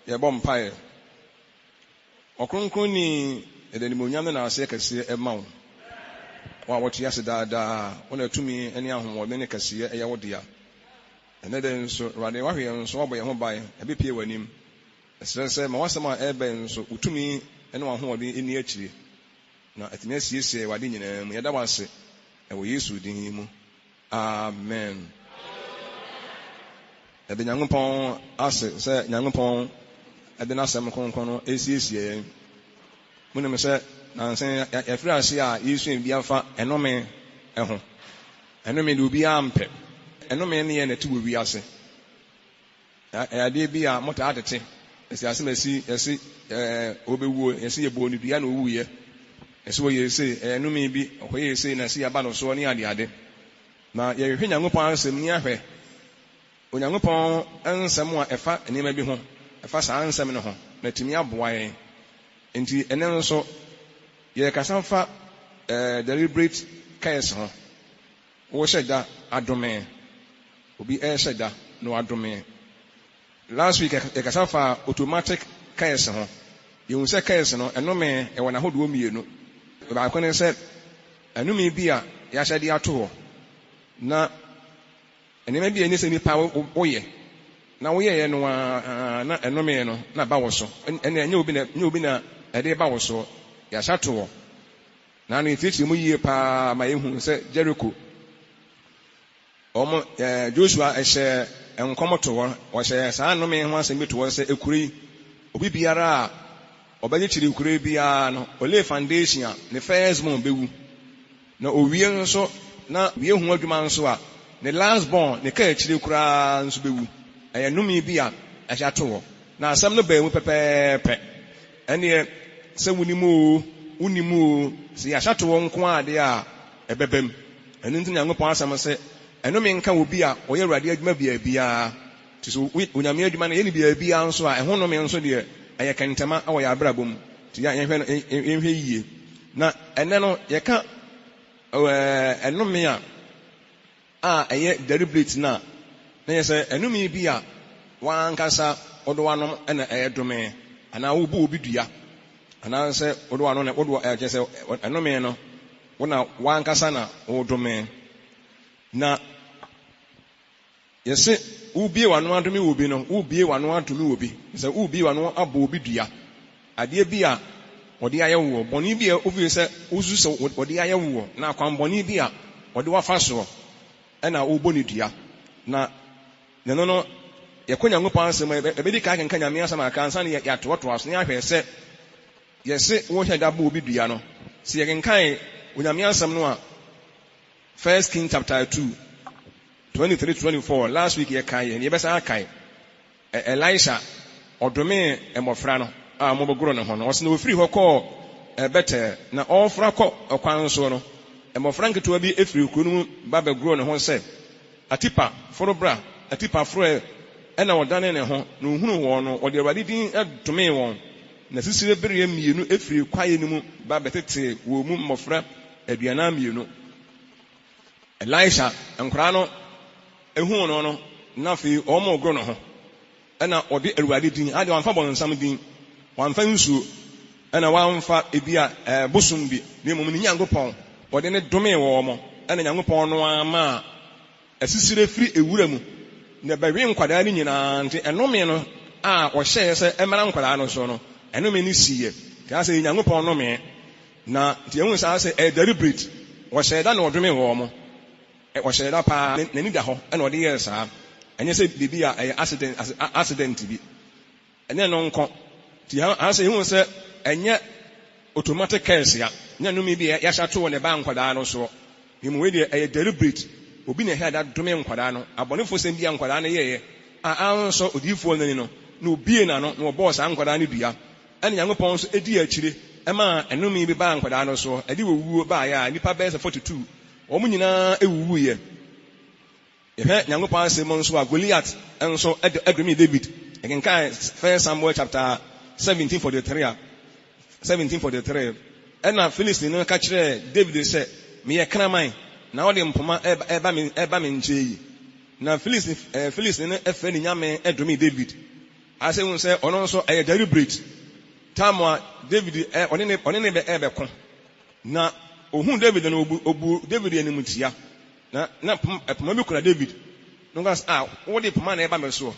Ye bom pae. Okronkron ni edenimonyam na ase kase ema wo. Wa wote ase daada wona tumi ene ahomode ne kase eye wodea. Ene den so rade wahwe nso oboye ho bae ebe pie wanim. Esese ma wasema ebe nso utumi ene ahomode eni akire. Na atimi asiesie wade nyina mu yeda wase ewo Yesu din mu. Amen. Ebe Nyankopɔn ase sɛ Nyankopɔn ebe na asɛm kronkron no esiesie munim sɛ nansen yɛfrɛ ase a Yesu bi afa enome ɛho enome de obi ampɛ enome ne yɛ na ti wɔ wi ase ade bi a mota atete esi ase masi esi obewuo esi yɛ bo ne dua na owuye esi wɔ yɛse enome bi ɔkɔyɛ yɛse na si aba no so ne ade na yɛhwɛ Nyankopɔn asɛm ni ahwɛ Onyankopɔn nsɛm a ɛfa nneɛma bi ho ɛfa saa nsɛm no ho na timi aboa yɛn nti ɛne nso yɛkasa fa deliberate case ho wo hyɛ da adome obi hyɛ da no adome last week yɛkasa fa automatic case ho yɛhu sɛ case no ɛnome ɛwɔ na hodo mmienu baako ne sɛ ɛnome bi a yɛahyɛ de ato hɔ na enema bi enise nipa woyɛ na woyɛ no na enome no na ba wo so ene nya obi na ede ba wo so ya hyato wo na no ifiti mu yie pa ma ehu sɛ Jericho Joshua ɛhyɛ enkomoto wo hyɛ saa nome ho asɛm bi to wo sɛ ekuri obi biara a ɔbɛgye kyiri ekuri biara no ole foundation a ne first born bewu na owie nso na wie hu adwuma nso a the last born ne ka akire kura nso bewu ɛyɛ nome bi a ɛhyɛ ato hɔ na asɛm no baa mu pɛpɛɛpɛ ɛne sɛ wunimu sɛ yɛhyɛ ato hɔ nko ade a ɛbɛbam ɛno nti Nyankopɔn asɛm sɛ ɛnome nka wɔ bi a ɔyɛ Awurade adwuma biara nti so onyame adwuma no yɛne biara nso a ɛho nome nso deɛ ɛyɛ kɛntɛma a wɔyɛ abrabɔ mu nti yɛhwɛ yie na ɛnɛ no yɛka ɛnome a ɛyɛ deliberate na yɛ sɛ enumi bi a wankasa odo wanom na ɛyɛ dome ana wo bu obi dua ana sɛ odo wanom na odo ɛyɛ sɛ enumi no wona wankasa na wo dome na yɛsɛ ubie wano adome wo bi no ubie wano adome wo bi sɛ ubie wano abɔ obi dua adeɛ bi a wɔde ayɛ wo bɔne bi a obi sɛ uzu sɛ wɔde ayɛ wo na kwan bɔne bi a wɔde wafa so ɛna wobɔ ne dua na neno no yɛkɔ Nyankopɔn asɛm ɛbɛdi ka kenka Nyame asɛm aka ansa ne yɛatoto aso ne ahwɛ sɛ yɛse wɔhwɛ da bɔ obi dua no sɛ yɛkenkan Onyame asɛm no a 1 King chapter 2 23-24 last week yɛkae ne yɛbɛsa akae Elisha ɔdome mmɔfra no a mobɛgoro ne ho no ɔsɛ na ofiri hɔ kɔɔ bɛtɛ na ɔfra kɔ ɔkwan so no mmɔfra nketewa bi efiri kuro no mu ba bɛgoro ne ho sɛ atipa forobra atipa foro ɛna ɔdane ne ho na ohunu wɔn no ɔde Awurade din ɛdome wɔn na sisire bere mmienu efiri kwae no mu ba bɛtete wɔ mu mmɔfra aduana mmienu Elisha nkora no ehu no na afei ɔmo ogoro ne ho ɛna ɔde Awurade din ade wɔmfa bɔnsam din wɔmfa nsuo ɛna wɔmfa ebi a bosom bi ne mmom ne Nyankopɔn wɔde ne dome wɔ mo ɛna Nyankopɔn no ama asisire firi ewura mu na bɛwe nkwadaa ne nyinaa nti ɛnome no a wɔhyɛɛ sɛ ɛmara nkwadaa no so no ɛnome no siiɛ kaa sɛ Nyankopɔn nome na nti ɛhu saa sɛ deliberate wɔhyɛɛ da na ɔdome wɔ mo wɔhyɛɛ da paa n'ani da hɔ ɛna ɔde yɛɛ saa ɛnyɛ sɛ biribi a ɛyɛ accident bi ɛnyɛ no nkɔ nti ha sɛ ɛhu sɛ ɛnyɛ automatic case ya nya numi bi yɛhyɛ to ne ba nkwadaa no so bimu we de ɛyɛ deliberate obi na ɛhɛ da dome nkwadaa no abɔnefo sɛm bi nkwadaa no yɛyɛ a anso odiifo nani no na obie na no na ɔbɔɔ saa nkwadaa no dua ɛne Nyankopɔn nso edi akyire ɛma enumi bi ba nkwadaa no so ɛde wɔwuo ba ya nipa bɛyɛ 42 wɔn nyinaa ewuwu yɛ yɛhwɛ Nyankopɔn asɛm nso a Goliath nso ɛdome David ɛkenkan 1 Samuel chapter 17:43 ɛna Philistine no ka kyerɛ David sɛ meyɛ kraman na ɔde mpoma ɛba me nkyɛn yi na Philistine no ɛfɛ ne nyame ɛdome David I say, say, on also a deliberate. Tamwa, David, on any ebeko. Na, ohun David and Obu, David and Mutia. Na, Pamabukuna David. No gas, what if man ever so?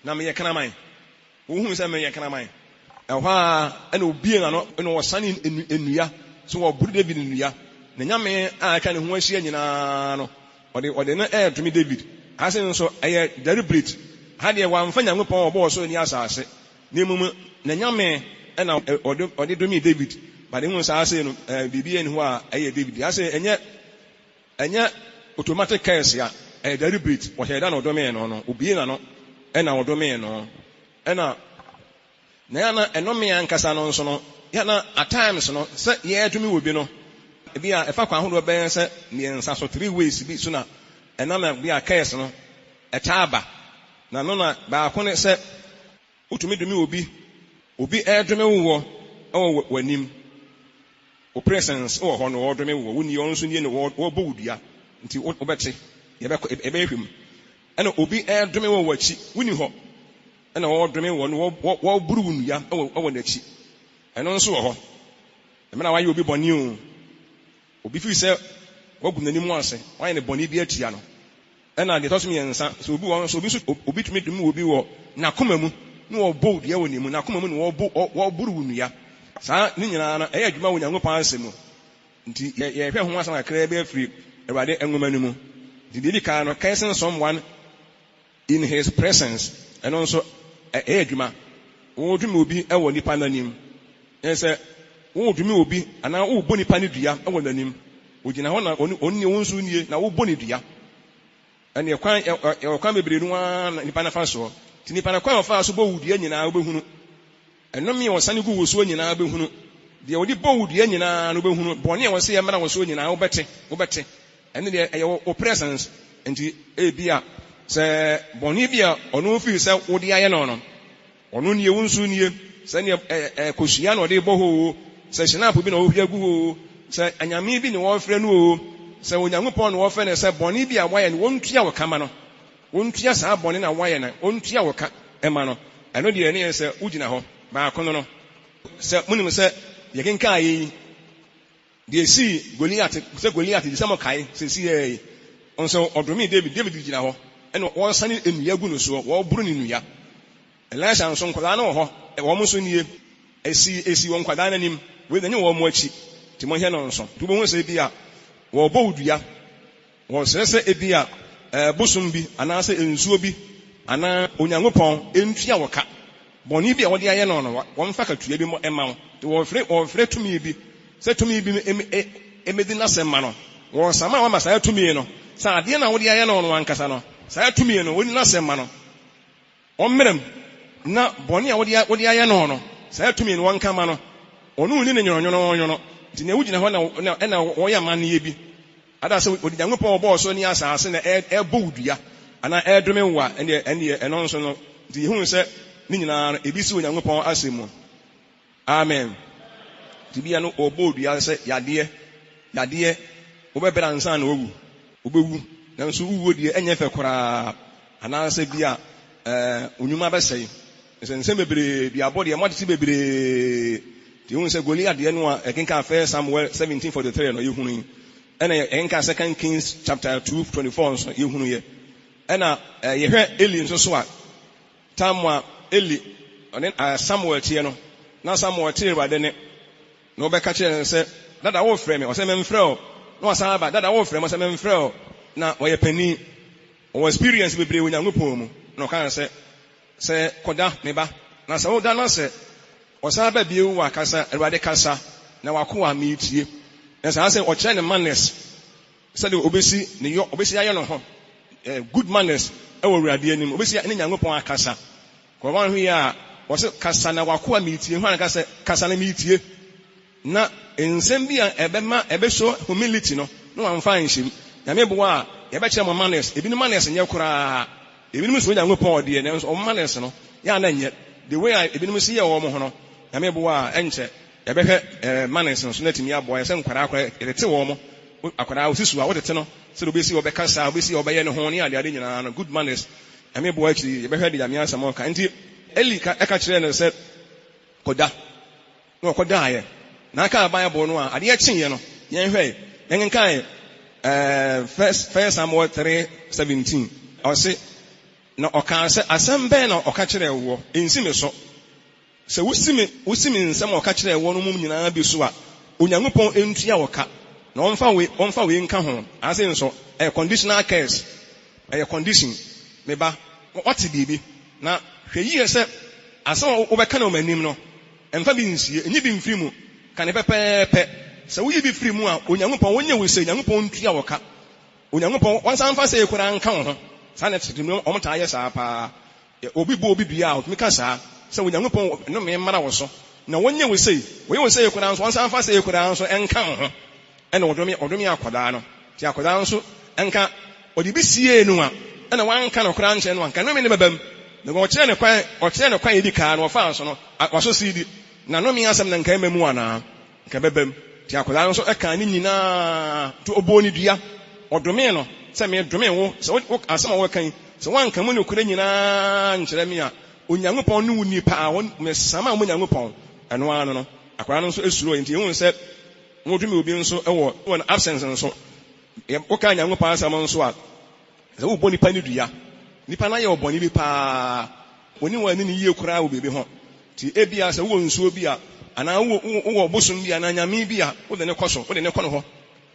Na me yakanamai. Ohun say me yakanamai. And Obi and was sunny in ya, so or David in ya. Nanyame, I can who she no. Or they not air to me, David. I say so, I deliberate. Had you one friend and upon board so in Yasa, Nimu, Nanyame, and or they do me, David. But they won't say, BB and who are a David. I say, and yet, automatic case, ya, a deliberate, what I done or domain or no, Ubiano, and our domain or, and Nana, and no me and Casano, so yana, at times, no, set ye to me would be no. If I can't hold a bear, say, me and Sasso 3 ways to be sooner, and none be a case, no, a taba. Na nona ba akone se utumi dumi obi edome wo o wanim o presence o ho no odome wo woni onso nie ne wo bowdua nti obete ye be ehwem ena obi edome wo wachi woni ho ena wo odome wo no wo buru wunua o nachi eno nso wo ho emena wa ye obi boni o obi fi se wo bu nanim ase wa ye ne boni bi atia no ena de toso mi ensa so obi won so obi tumi dum obi wo na koma mu no wo bold ye woni mu na koma mu no wo buru wunua saa ni nyina na e adwuma wo Nyankopɔn asemu nti ye hwɛ ho asam akra be afiri Awurade enwoma nu mu didi ka no kaisen someone in his presence and also e adwuma wo dum obi e wo nipa nanim ese wo dum obi ana wo bo nipa ne dua e wo nanim ogina ho na onni wo nsu nie na wo bo ne dua and your kwan bebre no an nipa na fa so ti nipa na kwan fa so bo wudua nyina obehunu eno me wo sane gu wo so nyina obehunu de wodi bo wudua nyina no obehunu bone e wo se ye mara wo so nyina wobete ene de your presence enti e bia se bone bia ono fi se wodi aye no no ono nie wo nsu nie se ne kosuya no de bo ho se shinap bi na wo hwia gu ho se anyame bi ne wo frɛ no o se Onyankopɔn no wo frɛ ne se bone bi a waye no wontua wo kama no wontua saa bone na waye na wontua wo ka ema no eno de ne se ugina ho ba kono no se munim se ye kenka yi de si Goliath se Goliath de samo kai se si onso odomi David gina ho eno won sane enua gu no so wo buru ni nua Elisha nso nkwada na ho wo mo so nie esi won kwada na nim we de nye wo mo achi ti mo hye no nso tu bo ho se bi a wo bo udua wo sese ebi a bosum bi ana se ensuo bi ana Onyankopɔn entua wo ka boni bi a wode aye no no wo mfa ka tua bi mo ema wo frɛ tumi bi se tumi bi emedi na se ma no wo sama wa masa tumi no sa ade na wode aye no no ankasa no sa tumi no woni na se ma no ommerem na boni a wode aye no no sa tumi no wanka ma no onu ni ne nyono nti ne wugina ho na wo ya man ye bi ada se odi Nyankopɔn obo so ni asase na e bo udua ana e dome wa ene eno nso no nti hu se ni nyina ebi si Onyankopɔn asemu amen ti bia no obo udua se yade wo be bra nsan na obewu nanso wuwo die enye fe kora ana se bia onyuma besei nse bebre bia body e moditi bebre ti hu se Goliath de no a ekenka First Samuel 17:43 no yehunu ena enka Second Kings chapter 2:24 so yehunu ye ena yehwe Eli nso so a tamwa Eli one Samuel tie no na Samuel tie Awurade ne na obeka kire se dada wo frɛ me o se me mfrɛ o na wasan ba dada wo frɛ me o se me mfrɛ o na wo ye pani o experience bebre Onyankopɔn mu na o kan se koda me ba na se wo da na se osan ba bie wo akasa Awurade kasa na wakoa me tie na se ase o kyerɛ ne manners se de obesi aye no ho good manners e wo Awurade anim obesi ne Nyankopɔn akasa ko wan hu ya o se kasa na wakoa me tie hu an kasa na me tie na ensem bi a ebe show humility no no amfa nhim na me bo a ye be kyerɛ mo manners ebi no manners nyɛ kora ebi no so Nyankopɔn de ne so manners no ya na nyɛ the way ebi no si ye wo mo ho no na me bo a enche ye be hwɛ manners no so na timi aboa se nkwara akwa erete wo mo akwara osisu a wotete no se do be si obekasa obesi obeye ne ho ne ade nyina no good manners na me bo a kiri ye be hwɛ de yame asam ka nti Eli eka kyerɛ no sɛ koda no koda ye na aka Bible no a ade akye no yen hwɛ yen kan first Samuel 3:17 I say na ɔka sɛ asɛm bɛn na ɔka kyerɛ wo ensi me so sɛ wusimi nsɛm ɔka kyerɛ wo no mum nyinaa bi so a Onyankopɔn entua wɔka na ɔmfa we nka ho ase nso conditional case condition meba ɔte bibi na hwɛ yie sɛ asɛm wobɛka na ɔmanim no ɛmfa bi nsie enyi bi mfiri mu ka ne pɛpɛɛpɛ sɛ woyi bi firi mu a Onyankopɔn wonye wo sɛ Onyankopɔn ntua wɔka Onyankopɔn wansan fa sɛ ekura nka ho saa na tete no ɔmo taa yɛ saa paa obi bo obi dua a ɔtumi ka saa sɛ Onyankopɔn no me mmara wo so na wonye wo sɛ woyɛ wo sɛ ekura nso wansan fa sɛ ekura nso ɛnka ho ɛna ɔdɔmi akɔdaa no ti akɔdaa nso ɛnka ɔde bi sie no a ɛna wanka no kora nkyɛn no anka no me ne bɛbam na ɔkyerɛ ne kwan yɛdi kaa no ɔfa so no waso sidi na no me asɛm na nka ema mu ana nka bɛbam ti akɔdaa nso ɛka ne nyinaa to obo ne dua ɔdɔmi no sɛ me dɔmi wo sɛ asɛm a wɔkan sɛ wanka mu ne kora nyinaa nkyerɛ me a Onyankopɔn ne wo nipa a me sama mo Onyankopɔn ɛno ano no akɔdaa no nso esuro nti ehun sɛ wodumi obi nso ɛwɔ absence nso woka Onyankopɔn asɛm nso a sɛ wobɔ nipa ne dua nipa na yɛ ɔbɔne bi paa woni wani ne yie koraa wo bebe ho ti ebia sɛ wo nsuo bi a ana wo bosom bi ana nyame bi a wo de ne kɔ so wo de ne kɔ no ho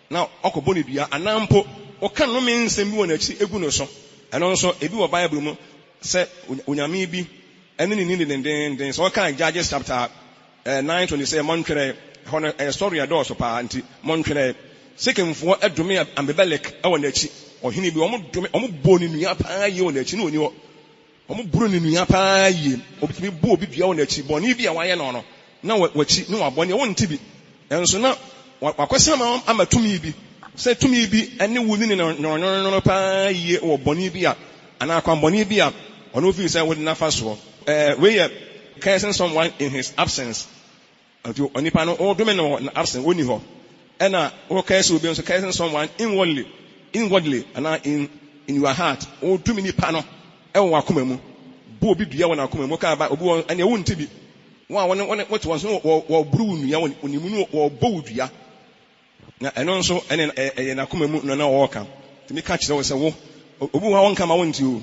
na ɔkɔbɔ ne dua anampo woka no me nsɛm bi wɔ n'akyi egu no so ɛno nso ebi wɔ Bible mu sɛ onyame bi ɛne ne ni dendenden sɛ woka Judges chapter 9:27 montwere hɔ no story adɔɔso paa nti montwere sekemfoɔ adome Abimelek ɛwɔ n'akyi ɔhene bi ɔmo bɔ ne nua paa yie wɔ n'akyi ne oni hɔ ɔmo buru ne nua paa yie obitumi bɔ obi dua wɔ n'akyi bɔne bi a wayɛ no no na wɔakyi ne wabɔ ne wɔn nti bi ɛnso na wakɔsɛm ama tumi bi sɛ tumi bi ɛne wu ne no paa yie wɔ bɔne bi a anaa kwanbɔne bi a ɔno ofi sɛ wɔde nafa soɔ wei yɛ cursing someone in his absence nti onipa no ɔdome no na absence oni hɔ ɛna wɔkɛse obi nso cursing someone inwardly and in your heart ɔdome nipa no ɛwɔ wakoma mu bo obi dua wɔ nakoma mu ka ba obi wɔ ɛne ɛwo nti bi wɔn a wɔte wɔn so wɔ buru nua wɔ onimu no wɔ bo dua na ɛno nso ɛne ɛyɛ nakoma mu na wɔka tumi ka kyerɛ wɔ sɛ wo obi wɔ wɔn kama wɔn nti o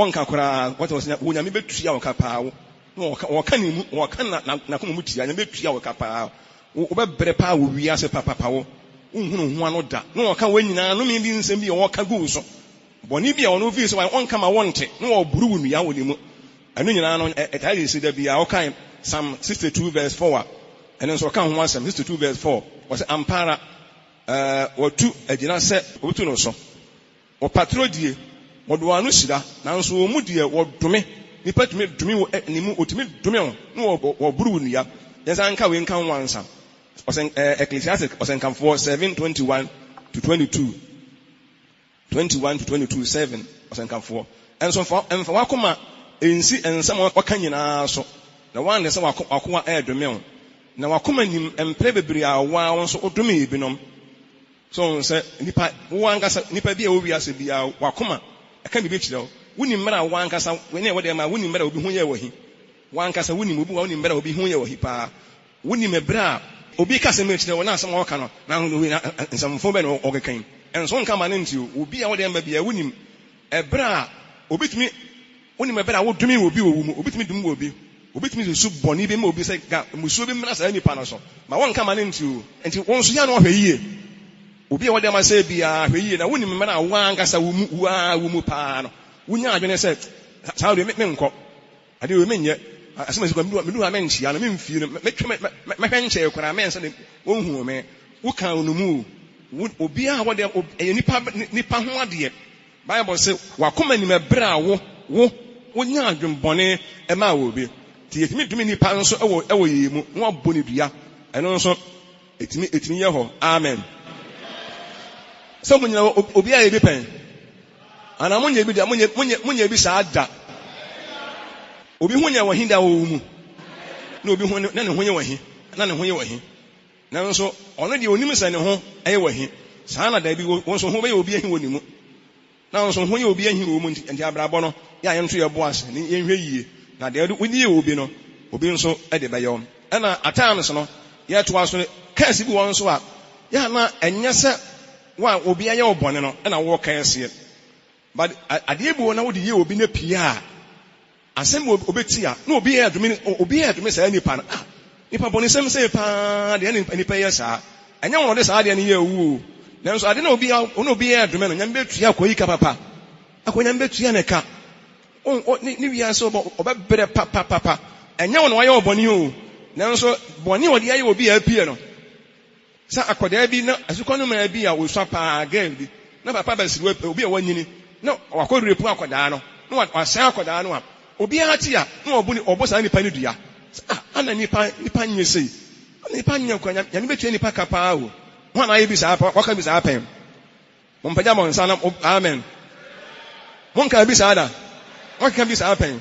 wɔnka koraa wɔte wɔn wo nyame betua wɔ ka paa wo wɔka ne mu wɔka na nakoma mu tia nyame betua wɔ ka paa wo bɛbrɛ paa wɔ wiase papa wo nhunu ho ano da na wɔka wɔn nyinaa no me bi nsɛm bi wɔka gu so bɔne bi a wɔn ofi so wɔn kama wɔn te na wɔ buru wo nua wɔ ne mu ɛno nyinaa no ɛtaa yɛ si da bi a wɔka Psalm 62:4 ɛno nso wɔka ho asɛm 62:4 wɔsɛ ampara wɔtu agyina sɛ wɔtu no so wɔpatro die wɔde wɔn ano hyira nanso wɔn mu deɛ wɔdome nipa tumi dome wɔ ne mu otumi dome ho na wɔburu wo nua yɛnsa nka wei nka ho ansa ɔsɛn Ecclesiastes ɔsɛnkamfoɔ 7:21-22 7 ɔsɛnkamfoɔ ɛnso mfa wakoma ensi nsɛm wɔka nyinaa so na wɔn de sɛ wakoma ɛɛdome ho na wakoma nim mpere bebree a wɔn nso ɔdome ebinom so sɛ nipa wɔn ankasa nipa bi a wɔwi ase bi a wakoma ɛka bibi kyerɛ wo wunim mmara wɔn ankasa wɔn a wɔde ma wunim mmara obi ho yɛ wɔ hi wɔn ankasa wunim obi wunim mmara obi ho yɛ wɔ hi paa wunim mmara a obi ka sɛ mɛkyerɛ wɔn asɛm wɔka no na nsɛmfo bɛ no ɔkɛkan ɛnso nka ma ne nti obi a wɔde ma bi a wunim ɛbra a obi tumi wunim ɛbra a wodumi wɔ obi wɔ mu obi tumi dum wɔ obi tumi susu bɔne bi ma obi sɛ ga musuo bi mmara saa nipa no so ma wɔn nka ma ne nti wɔn nso yɛ no ɔhwɛ yie obi a wɔde ma sɛ bi a hwɛ yie na wunim mmara a wɔn ankasa wɔ mu paa no wunya adwene sɛ saa de me nkɔ ade we menyɛ asɛm sɛ medu ha menhyia no memfie no mɛhwɛ nkyɛe koraa mɛnsa ne wɔnhu me woka no mu obi a wɔde ɛyɛ nipa ho adeɛ Bible sɛ wakoma nim ɛbrɛ a wo wonya adwembɔne ɛma wɔ obi nti yɛtumi dumi nipa nso ɛwɔ yɛ mu na wabɔ ne dua ɛno nso ɛtumi yɛ hɔ amen sɛ mo nyina obi a yɛbi pɛn ana mo nyɛ bi da mo nyɛ bi saa da obi ho nyɛ wɔ hi da wɔ mu na obi ho na ne ho nyɛ wɔ hi na nso ɔno deɛ onim sɛ ne ho ɛyɛ wɔ hi saa na da bi wɔn so ho bɛyɛ obi ahi wɔ ne mu na nso ho yɛ obi ahi wɔ mu nti abrabɔ no yɛ ayɛ nto yɛ bo ase ne yɛnhwɛ yie na de woni ye obi no obi nso e de bɛyɛ ɛna atams no yɛ to aso kɛse bi wɔn so a ya na ɛnyɛ sɛ wa obi ayɛ obɔne no ɛna wɔ kɛse but adeɛ bi wɔ na wode ye obi na pia asɛm obeti a na obi yɛ adwumi saa nipa no nipa bɔne sɛm sɛ paa de nipa yɛ saa ɛnyɛ wɔn de saa deɛ no yɛ wu nanso ade na obi yɛ adwumi no nyame betua akɔyi ka papa akɔnya betua ne ka ne wia sɛ ɔbɛbrɛ papa ɛnyɛ wɔn wayɛ ɔbɔne o nanso bɔne wɔde ayɛ obi a apie no sɛ akɔdaa bi na asukɔ no ma bi a osua paa girl bi na papa bɛsiri obi a wanyini na wakɔdure pu akɔdaa no na wasɛn akɔdaa no a obi ate a na ɔbɔ saa nipa no dua ana nipa nyɛ sei nipa nyɛ kwanya nyame betua nipa ka paa o wɔn ayɛ bi saa waka bi saa pɛn wɔn mpagya wɔn nsa na amen wɔn ka bi saa da wɔn ka bi saa pɛn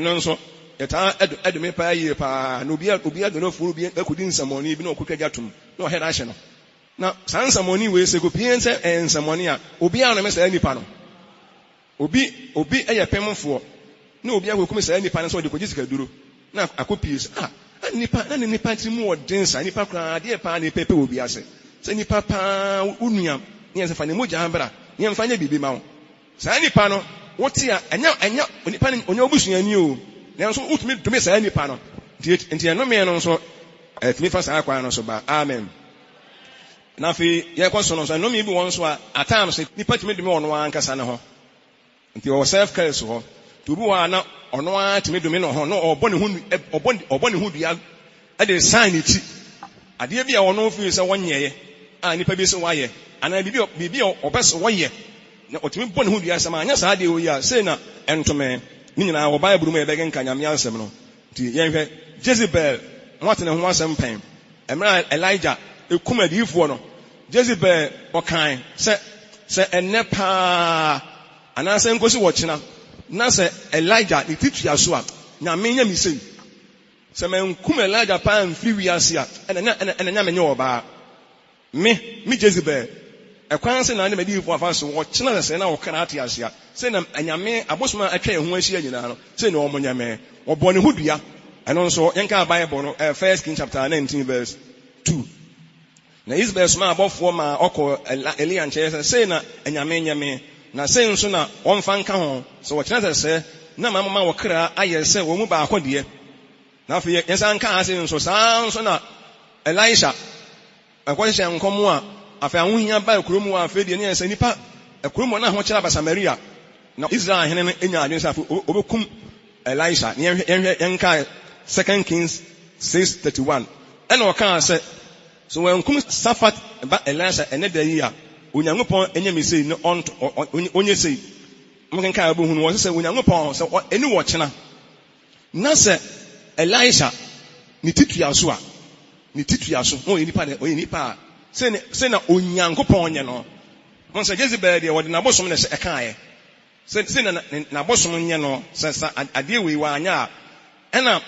no nso yɛtaa ɛdome paa yie paa na obi adɔnɔfo obi akɔdi nsɛmmɔne bi na ɔkɔtwa gya tom na ɔhɛ no ahyɛ no na saa nsɛmmɔne wei sɛ kɔpie sɛ ɛyɛ nsɛmmɔne a obiara no mɛ saa nipa no obi ɛyɛ pɛmfoɔ na obi akɔkum saa nipa no sɛ ɔde kɔgye sikaduro na akɔpie sɛ na ne nipa tiri mu ɔden sa nipa koraa adeɛ paa na ɛpɛpɛ wɔ bi ase sɛ nipa paa wonua ne yɛ sɛ fa ne mogya abra ne yɛmfa nyɛ biribi ma wo saa nipa no wote a ɛnyɛ nipa no ɔnyɛ obusuani o nanso wotumi dome saa nipa no nti ɛnome no nso ɛtumi fa saa kwan no so ba amen na afei yɛkɔ so no nso ɛnome bi wɔn so a atam so nipa tumi dome ɔno ankasa ne ho nti ɔwɔ self care so hɔ nti obi wɔ a na ɔno ara tumi dome no ho na ɔbɔ ne ho dua ɛde san ne ti adeɛ bi a ɔno fi sɛ wɔnyɛɛ a nipa bi sɛ wɔayɛ anaa biribi a ɔbɛ sɛ wɔyɛ na ɔtumi bɔ ne ho dua sɛm a anyɛ saa deɛ oyi a sei na ɛntome ne nyinaa wɔ Bible mu yɛbɛgɛ nka Nyame asɛm no nti yɛnhwɛ Jezebel wɔte ne ho asɛm pɛn ɛmmerɛ a Elijah ekum adiyifoɔ no Jezebel ɔkan sɛ ɛnnɛ paa anaasɛ nkosi wɔkyena na sɛ Elijah ne titua so a Nyame nya me sei sɛ mankum Elijah paa mfiri wiase a ɛna Nyame nyɛ ɔbaa me Jezebel ɛkwan sɛ na ne madiyifoɔ afa so wɔkyena sɛ na wɔkra ate ase a sɛ na anyame abosoma atwa ɛho ahyia nyinaa no sɛ na ɔmo nyame ɔbɔ ne ho dua ɛno nso yɛnka Bible no 1 Kings chapter 19 verse 2 na Isabel soma abɔfoɔ ma ɔkɔ Elia nkyɛn sɛ na anyame nyame na sɛ nso na ɔmfa nka ho sɛ wɔkyena sɛ na mama wɔkra ayɛ sɛ wɔn mu baako deɛ na afei yɛnsa nka ase nso saa nso na Elisha ɛkɔhyehyɛ nkɔm a afei ahohia ba kurom a afei deɛ ne yɛ sɛ nipa kurom na ho kyerɛ ba Samaria na Israel hene no enya adwene sɛ obekum Elisha ne yɛnka 2 Kings 6:31 ɛna ɔka sɛ so wɔnkum Safat ba Elisha ɛne da yi a Onyankopɔn enye me sei no onye sei mkenka abuhu no wɔ sɛ Onyankopɔn sɛ eni wɔ kyena na sɛ Elisha ne titua so oyɛ nipa sɛ na Onyankopɔn nyɛ no mo sɛ Jezebel deɛ wɔde nabosom na ɛkaeɛ sɛ na nabosom nyɛ no sɛ adeɛ wei wanyɛ a ɛna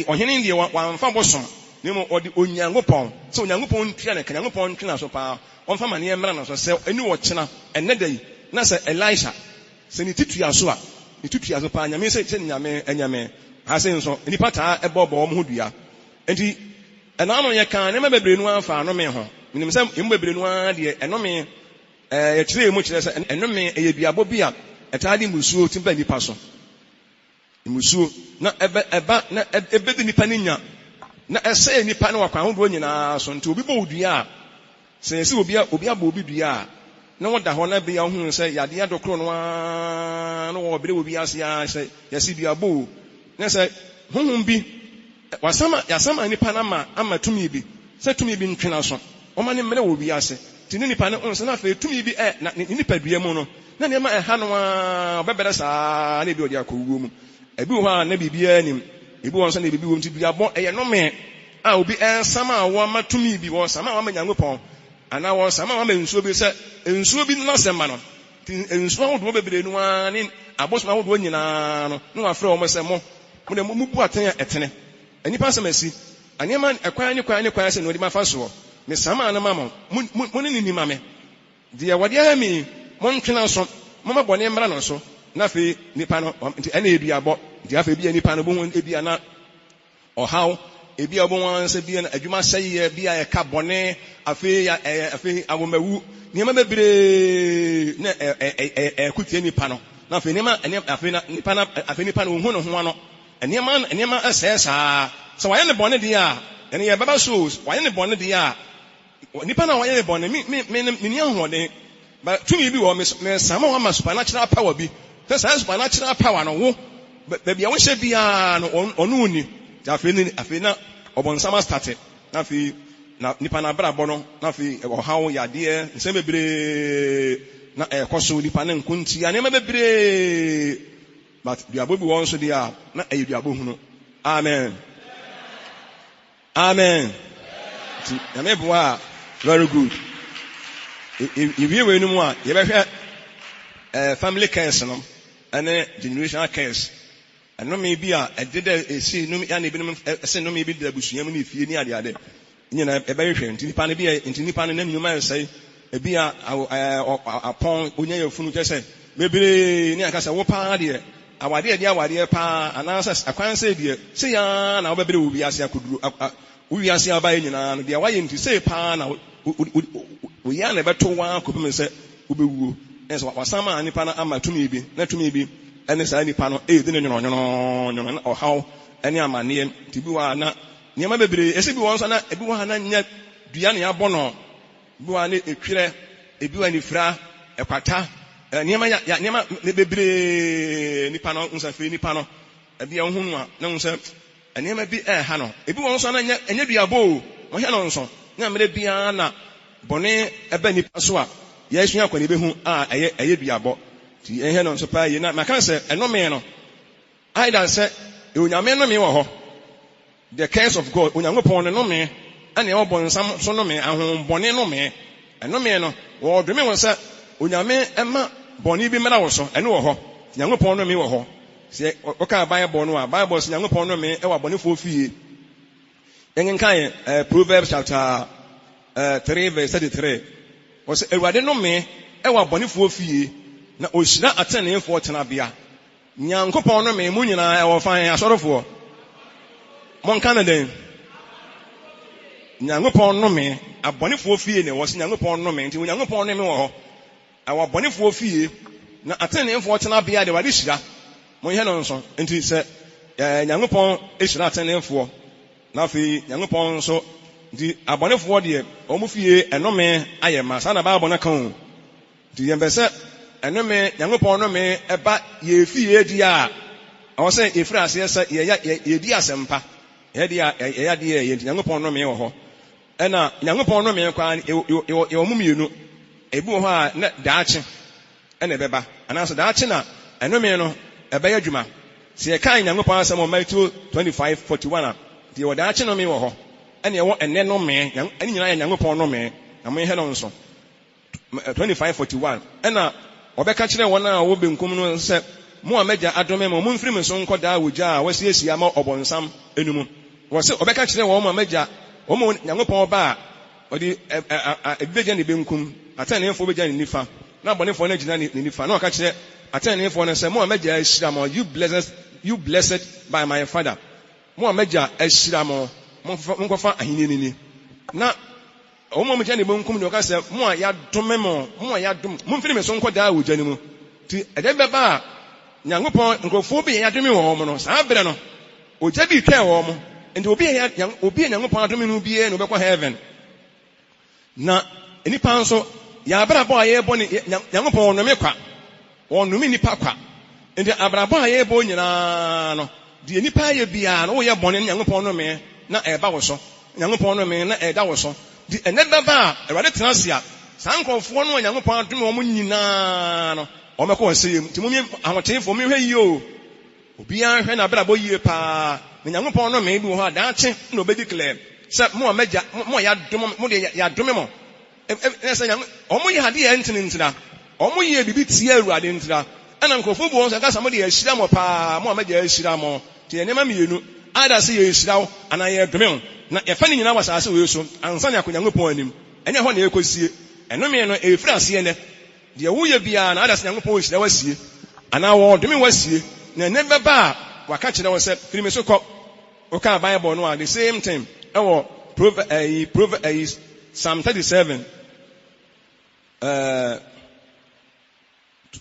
ɔhene deɛ wamfa bosom ne mu ɔde Onyankopɔn sɛ Onyankopɔn ntua ne ka Onyankopɔn ntwena so paa ɔmfa ma ne mmra no so sɛ ɛni wɔ kyena ɛnɛ da yi na sɛ Elisha sɛ ne titua so a ne titua so paa Nyame sɛ Nyame anyame ha sɛ nso nipa taa ɛbɔbɔ wɔn ho dua enti ɛna ano yɛ kan ne ma bebree no afa anome ho menim sɛ emu bebree no a deɛ ɛnome yɛkyerɛ mu kyerɛ sɛ ɛnome ɛyɛ duabɔ bi a ɛtaa de musuo timba nipa so musuo na ɛbɛdi nipa ne nya na ɛsɛ nipa ne wakwan ahodoɔ nyinaa so nti obi bɔ odua a sɛ yɛsɛ obi abɔ obi dua a na wɔda hɔ na bia ohunu sɛ yade adokoro no a na wɔbere obi ase a sɛ yɛsɛ duabɔ na sɛ honhom bi yasama nipa na ama tumi bi sɛ tumi bi ntwena so ɔma ne mmere wɔ bi ase ti ne nipa ne onse na afei tumi bi na ne nipa dua mu no na ne ma ɛha no a ɔbɛbɛrɛ saa na bi ɔde akɔwuo mu ebi wɔ hɔ a na biribiara nim ebi wɔ nso na biribi wɔ mu ti duabɔ ɛyɛ nome a obi ɛnsama a wɔama tumi bi wɔ sama a wɔama Nyankopɔn ana wɔ sama a wɔama nsuo bi sɛ nsuo bi na sɛma no ti nsuo ahodoɔ bebree no a ne abosom ahodoɔ nyinaa no na wafrɛ wɔn sɛ mo de mu bu atɛn ɛtene anipa sɛ masi anema ɛkwan ne kwan sɛ no de mafa soɔ me sama na mama mo ne ni mame deɛ wɔde ha mi mo ntwena so mo ma bɔne mmra no so na fe nipa no nti ene eduabo nti afa bi nipa no bo hu ebi ana ohaw ebi abo wan se bi na adwuma sɛyɛ bi a ɛka bɔne afe awomawu niema bebre na kutie nipa no na afe niema afe nipa no hu no ho ano niema ɛsɛɛ saa so wayɛ ne bɔne di a ɛne yɛ baba so wayɛ ne bɔne di a nipa na wayɛ ne bɔne me ni ahoɔden ba tumi bi wɔ me sama wa ma supernatural power bi sɛ saa supernatural power no wo baabi a wohyɛ bia no ɔno ni afe na ɔbɔnsama starte na afe na nipa na abrabɔ no na afe ɔhaw yadeɛ nsɛm bebree na ɛkɔ so nipa ne nkonti anema bebree but duabo bi wɔn so deɛ a na ɛyɛ duabo hunu amen amen nyame boa very good iwie wei no mu a yɛbɛhwɛ family cares no ɛne generational cares ɛnome bi a ɛde dɛ ɛsi nome ya na ebinom ɛsɛ nome bi da busua mu ne fie ne ade nyina ɛbɛhwɛ nti nipa no bi nti nipa no nam nnwuma ɛsɛe ebi a apɔn onya yɛ funu kyɛ sɛ bebree ne aka sɛ wo paa deɛ awadeɛ deɛ awadeɛ paa anaasɛ akwan sɛ deɛ sɛ yaa na wobɛbrɛ wo wiase akoduro wo wiase abayɛ nyinaa no deɛ wayɛ nti sɛ paa na woyɛ na ɛbɛto waa kɔpem sɛ wobɛwuo ɛsɛ wasama nipa no ama tumi bi na tumi bi ɛne saa nipa no ɛyɛ ne nwono na ɔhaw ɛne amanneɛ nti bi wa na nneɛma bebree ɛsɛ bi wɔn nso na ebi wɔ ha na nya dua ne abɔ no bi wa ne etwerɛ ebi wa nifira ɛkwata nneɛma bebree nipa no nsafe nipa no ebi ɛho no a na nso nneɛma bi ɛha no ebi wɔn nso na nya enya duabɔ o wɔhɛ no nso na mmerɛ bia na bɔne ɛbɛ nipa so a yɛsua akɔ ne behu a ɛyɛ duabɔ ti ɛhɛ no nso paa yɛ na maka sɛ ɛnome no aida sɛ onyame nome wɔ hɔ the curse of God onyankopɔn ne nome ɛne ɛwɔ bɔnsam so nome ahombɔne nome ɛnome no wɔdome wɔ sɛ onyame ɛma bɔne bi mmara wɔ so ɛne wɔ hɔ nyankopɔn nome wɔ hɔ sɛ ɔka Bible no a Bible sɛ nyankopɔn nome ɛwɔ abɔnefoɔ fie yɛnkenkan Proverbs chapter 3 verse 33 wɔ sɛ awurade nome ɛwɔ abɔnefoɔ fie na ohyira ateneefoɔ tenabea nyankopɔn nome mu nyinaa ɛwɔ fan asɔrefoɔ monka ne den nyankopɔn nome abɔnefoɔ fie ne wɔ sɛ nyankopɔn nome nti nyankopɔn nome wɔ hɔ ɛwɔ abɔnefoɔ fie na ateneefoɔ tenabea de wade hyira monhɛ no nso nti sɛ nyankopɔn hyira ateneefoɔ na afei nyankopɔn nso nti abɔnefoɔ deɛ ɔmo fie ɛnome ayɛ ma saa na Bible no ka ho nti yɛmpɛ sɛ ɛnome nyankopɔn nome ɛba yɛfie di a ɔwɔ sɛ yɛfiri aseɛ sɛ yɛdi asɛmpa yɛyɛ adeɛ yɛ nti nyankopɔn nome wɔ hɔ ɛna nyankopɔn nome kwaa yɛwɔ mu mmienu ebi wɔ hɔ a na daakye ɛna ɛbɛba anaasɛ daakye na ɛnome no ɛbɛyɛ adwuma sɛ yɛkan nyankopɔn asɛm wɔ Matthew 25:41 a nti yɛwɔ daakye nome wɔ hɔ ɛna yɛwɔ ɛnɛ nome ɛne nyinaa yɛ nyankopɔn nome na monhwɛ no nso 25:41 ɛna ɔbɛka kyerɛ wɔn a wɔbɛ nkom no sɛ mo a mɛgya adome mo mfiri me so nkɔ daa wogya a wɔasiesie ama ɔbɔnsam enum wɔ sɛ ɔbɛka kyerɛ wɔn a mɛgya wɔn mo nyankopɔn ba a ɔde ebibɛgya ne benkum atɛneefoɔ bɛgya ne nifa na abɔnefoɔ no gyina ne nifa na ɔka kyerɛ atɛneefoɔ no sɛ mo a mɛgya ahyira mo you blessed by my father mo a mɛgya ahyira mo nkɔfa ahenni ni na wɔn mo gya ne benkum ne ɔka sɛ mo a yɛadome mo a yɛadom mo mfiri me so nkɔ daa wogya ne mu ti ɛdɛ bɛba a nyankopɔn nkurɔfoɔ bi yɛadome wɔ wɔn no saa berɛ no ogya bi twɛn wɔn mo nti obi a nyankopɔn adome no biara na ɔbɛkɔ heaven na nipa nso yɛabrabɔ a yɛrebɔ ne nyankopɔn ɔnome kwa ɔnome nipa kwa nti abrabɔ a yɛrebɔ nyinaa no deɛ nipa ayɛ biara na woyɛ bɔne ne nyankopɔn nome na ɛba wɔ so nyankopɔn nome na ɛda wɔ so di ɛnɛ bɛba a Awurade tena ase a saa nkurɔfoɔ no a nyankopɔn adome wɔn nyinaa no ɔmɛkɔ wɔ sɛ yɛm nti mo ahoteefo mohwɛ yie o obiara hwɛ n'abrabɔ yie paa na nyankopɔn nome bi wɔ hɔ a daakye na obɛdi klɛ sɛ mo a yɛadome mo deɛ yɛadome mo sɛ ɔmo yɛ adeɛ ntenentena ɔmo yɛ biribi tie Awurade ntena ɛna nkurɔfoɔ bi wɔn sɛ kasa mo de yɛahyira mo paa mo a mɛgya ahyira mo nti yɛ nneɛma mmienu ada sɛ yɛahyira wo anaa yɛadome wo na yɛfa ne nyinaa wɔ asase wei so ansa ne akɔ nyankopɔn anim ɛnyɛ hɔ na yɛkɔsie ɛnome no ɛfiri aseɛ nɛ deɛ woyɛ biara na ada sɛ nyankopɔn hyira wasie ana wo dome wasie na ne beba waka kire wo se firi me so kɔ oka Bible no the same thing ɛwɔ Proverbs Psalm 37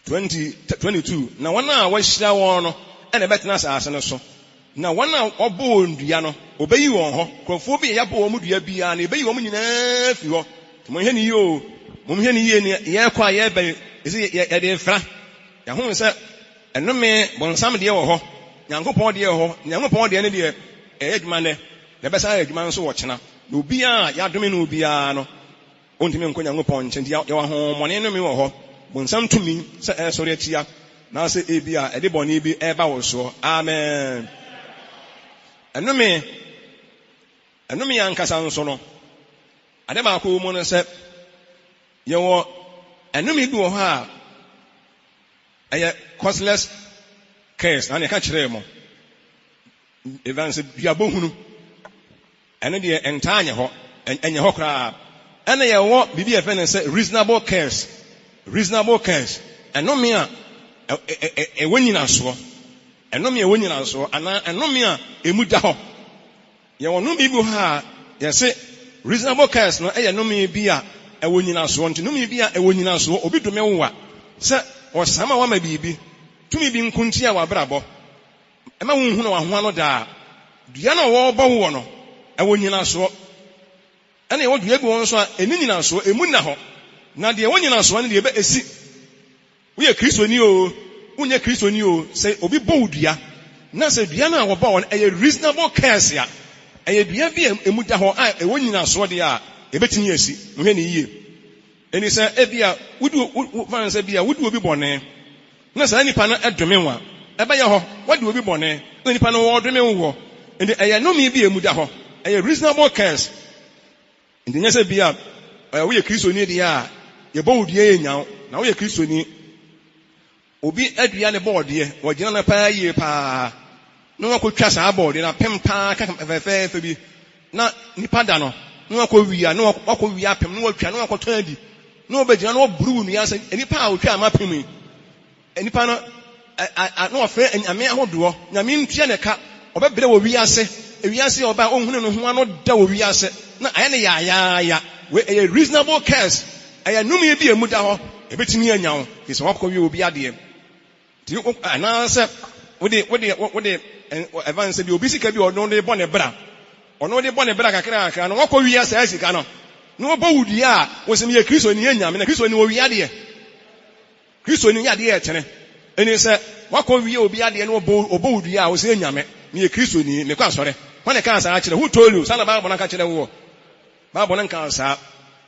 22 na wana wahyira wɔn no ɛna betena asase no so na wana ɔbɔ ndua no obeyi wɔn hɔ krɔfo bi yɛbɔ wɔn dua bia na ebeyi wɔn nyinaa fi hɔ mo hwɛ ni yo mo hwɛ ni yie ne yɛkɔ a yɛbɛ esi yɛde fra yɛho sɛ ɛnome bɔnsam deɛ wɔ hɔ Nyankopɔn deɛ wɔ hɔ Nyankopɔn deɛ ne deɛ ɛyɛ adwuma ne na bɛsa ayɛ adwuma nso wɔ kyena na obi a yɛadome no obi a no ontimi nkɔ Nyankopɔn nkyɛn deɛ yɛwɔ ahomɔne no mi wɔ hɔ bɔnsam tumi sɛ ɛsɔre atia na sɛ ebi a ɛde bɔne bi ɛba wɔ soɔ amen ɛnome ankasa nso no ade baako mu no sɛ yɛwɔ ɛnome bi wɔ hɔ a ɛyɛ causeless curse na ne ka kyerɛ mo events duabɔ hunu ɛno deɛ ɛntaa nyɛ hɔ ɛnyɛ hɔ koraa ɛna yɛwɔ biribi yɛfɛ ne sɛ reasonable curse ɛnome a ɛwɔ nyinasoɔ anaa ɛnome a ɛmu da hɔ yɛwɔ no bi hɔ a yɛse reasonable curse no ɛyɛ nome bi a ɛwɔ nyinasoɔ nti nome bi a ɛwɔ nyinasoɔ obi dome wo a sɛ ɔsam a wama biribi tumi bi nkunti a wabrabɔ ɛma wo hu na wahoa no daa dua no wɔbɔ wo no ɛwɔ nyinasoɔ ɛna ɛwɔ dua bi wɔ nso a ɛni nyinasoɔ ɛmu na hɔ na deɛ wɔ nyinasoɔ no deɛ ɛbɛ esi woyɛ kristoni o wonyɛ kristoni o sɛ obi bɔ wo dua na sɛ dua no a wɔbɔ wɔ no ɛyɛ reasonable curse a ɛyɛ dua bi a ɛmu da hɔ a ɛwɔ nyinasoɔ deɛ a ɛbɛtumi asi nhwɛ ne yie ɛni sɛ ebi a wodi obi bɔne na saa nipa no ɛdome wa ɛbɛyɛ hɔ wadi obi bɔne na nipa no wɔdome wo hɔ nti ɛyɛ nnome bi emu da hɔ ɛyɛ reasonable curse nti nyɛ sɛ bi a woyɛ kristoni deɛ a yɛbɔ wo dua yɛ nyaw na woyɛ kristoni obi adua ne bɔɔdeɛ wɔgyina no paa yie paa na wakɔtwa saa bɔɔdeɛ na pem paa ka fɛfɛɛfɛ bi na nipa da no na wakɔwia apem na watwa na wakɔtɔn adi na wɔbɛgyina na wɔburu wo nnua sɛ nipa a wotwa ama pem yi nipa no na wɔfrɛ nyame ahodoɔ nyame ntua ne ka ɔbɛbrɛ wɔ wiase ewiase a ɔba ɔhunu no ho ano da wɔ wiase na ayɛ ne yaayaaya ɛyɛ reasonable curse ɛyɛ nnome bi emu da hɔ ebetumi anya wo sɛ wakɔ wie obi adeɛ ti anaasɛ wode advance bi obi sika bi ɔno de bɔ ne bra kakra no wakɔ wie asɛ sika no na wɔbɔ wo dua a wɔsɛm yɛ kristoni yɛ nyame na kristoni wɔ wie adeɛ kristoni yɛ adeɛ ɛkyene ɛni sɛ wakɔ wie obi adeɛ na ɔbɔ wo dua a wɔsɛ yɛ nyame na yɛ kristoni ne kɔ asɔre wɔn ne ka saa kyerɛ who told you sana Bible na ka kyerɛ wo Bible na ka saa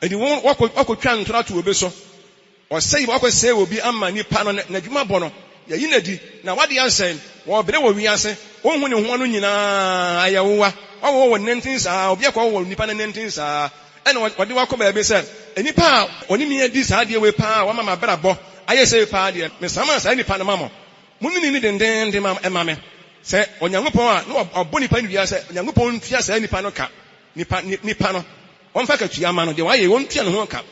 ɛdi wɔn wakɔ twa ntora to obi so ɔsɛyi wakɔ sɛ obi ama nipa no n'adwuma bɔ no yɛyi n'adi na wade asɛn wɔbrɛ wɔ wiase wɔnhu ne ho no nyinaa ayɛwowa wɔwɔ nenten saa obi akɔ wɔ nipa no nenten saa ɛna wɔde wakɔ baabi sɛ nipa a ɔne mi adi saa deɛ wei paa wɔama ma brabɔ ayɛ sɛ paa deɛ mesama saa nipa no ma mo mo ne ni dendenden ma ɛma me sɛ Onyankopɔn a na ɔbɔ nipa no wiase Onyankopɔn ntua saa nipa no ka nipa no wɔmfa ka tua ma no deɛ wayɛ wɔntua ne ho ka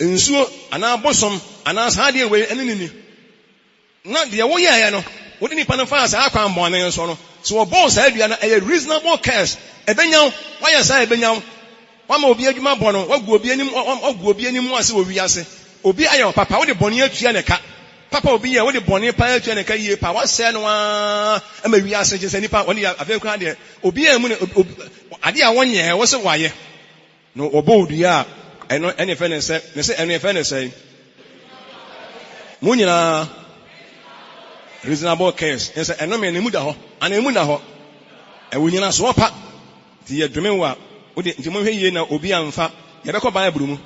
nsuo anaa bosom anaa saa deɛ wei ɛne ni na deɛ woyɛɛ no wode nipa no faa saa akwan bɔne nso no so wɔbɔɔ saa dua no ɛyɛ reasonable curse ɛbɛnyaw wayɛ saa ɛbɛnyaw wama obi adwuma bɔ no wagu obi anim ase wɔ wiase obi ayɛ papa wode bɔne atua ne ka papa obi yɛ wode bɔne pa atua ne ka yie pa wasɛe no a ama wiase gye sɛ nipa wɔne yɛ afei kora deɛ obi yɛ mu ne ade a wɔnyɛ wɔ sɛ wayɛ no wɔbɔ dua a ɛno ɛne fɛ ne sɛ ɛno fɛ ne sɛ mo nyinaa reasonable case ɛsɛ ɛno me ne mu da hɔ ana emu da hɔ ɛwɔ nyina so pa nti yɛ dome wo a wode nti mo hwɛ yie na obi amfa yɛbɛkɔ Bible mu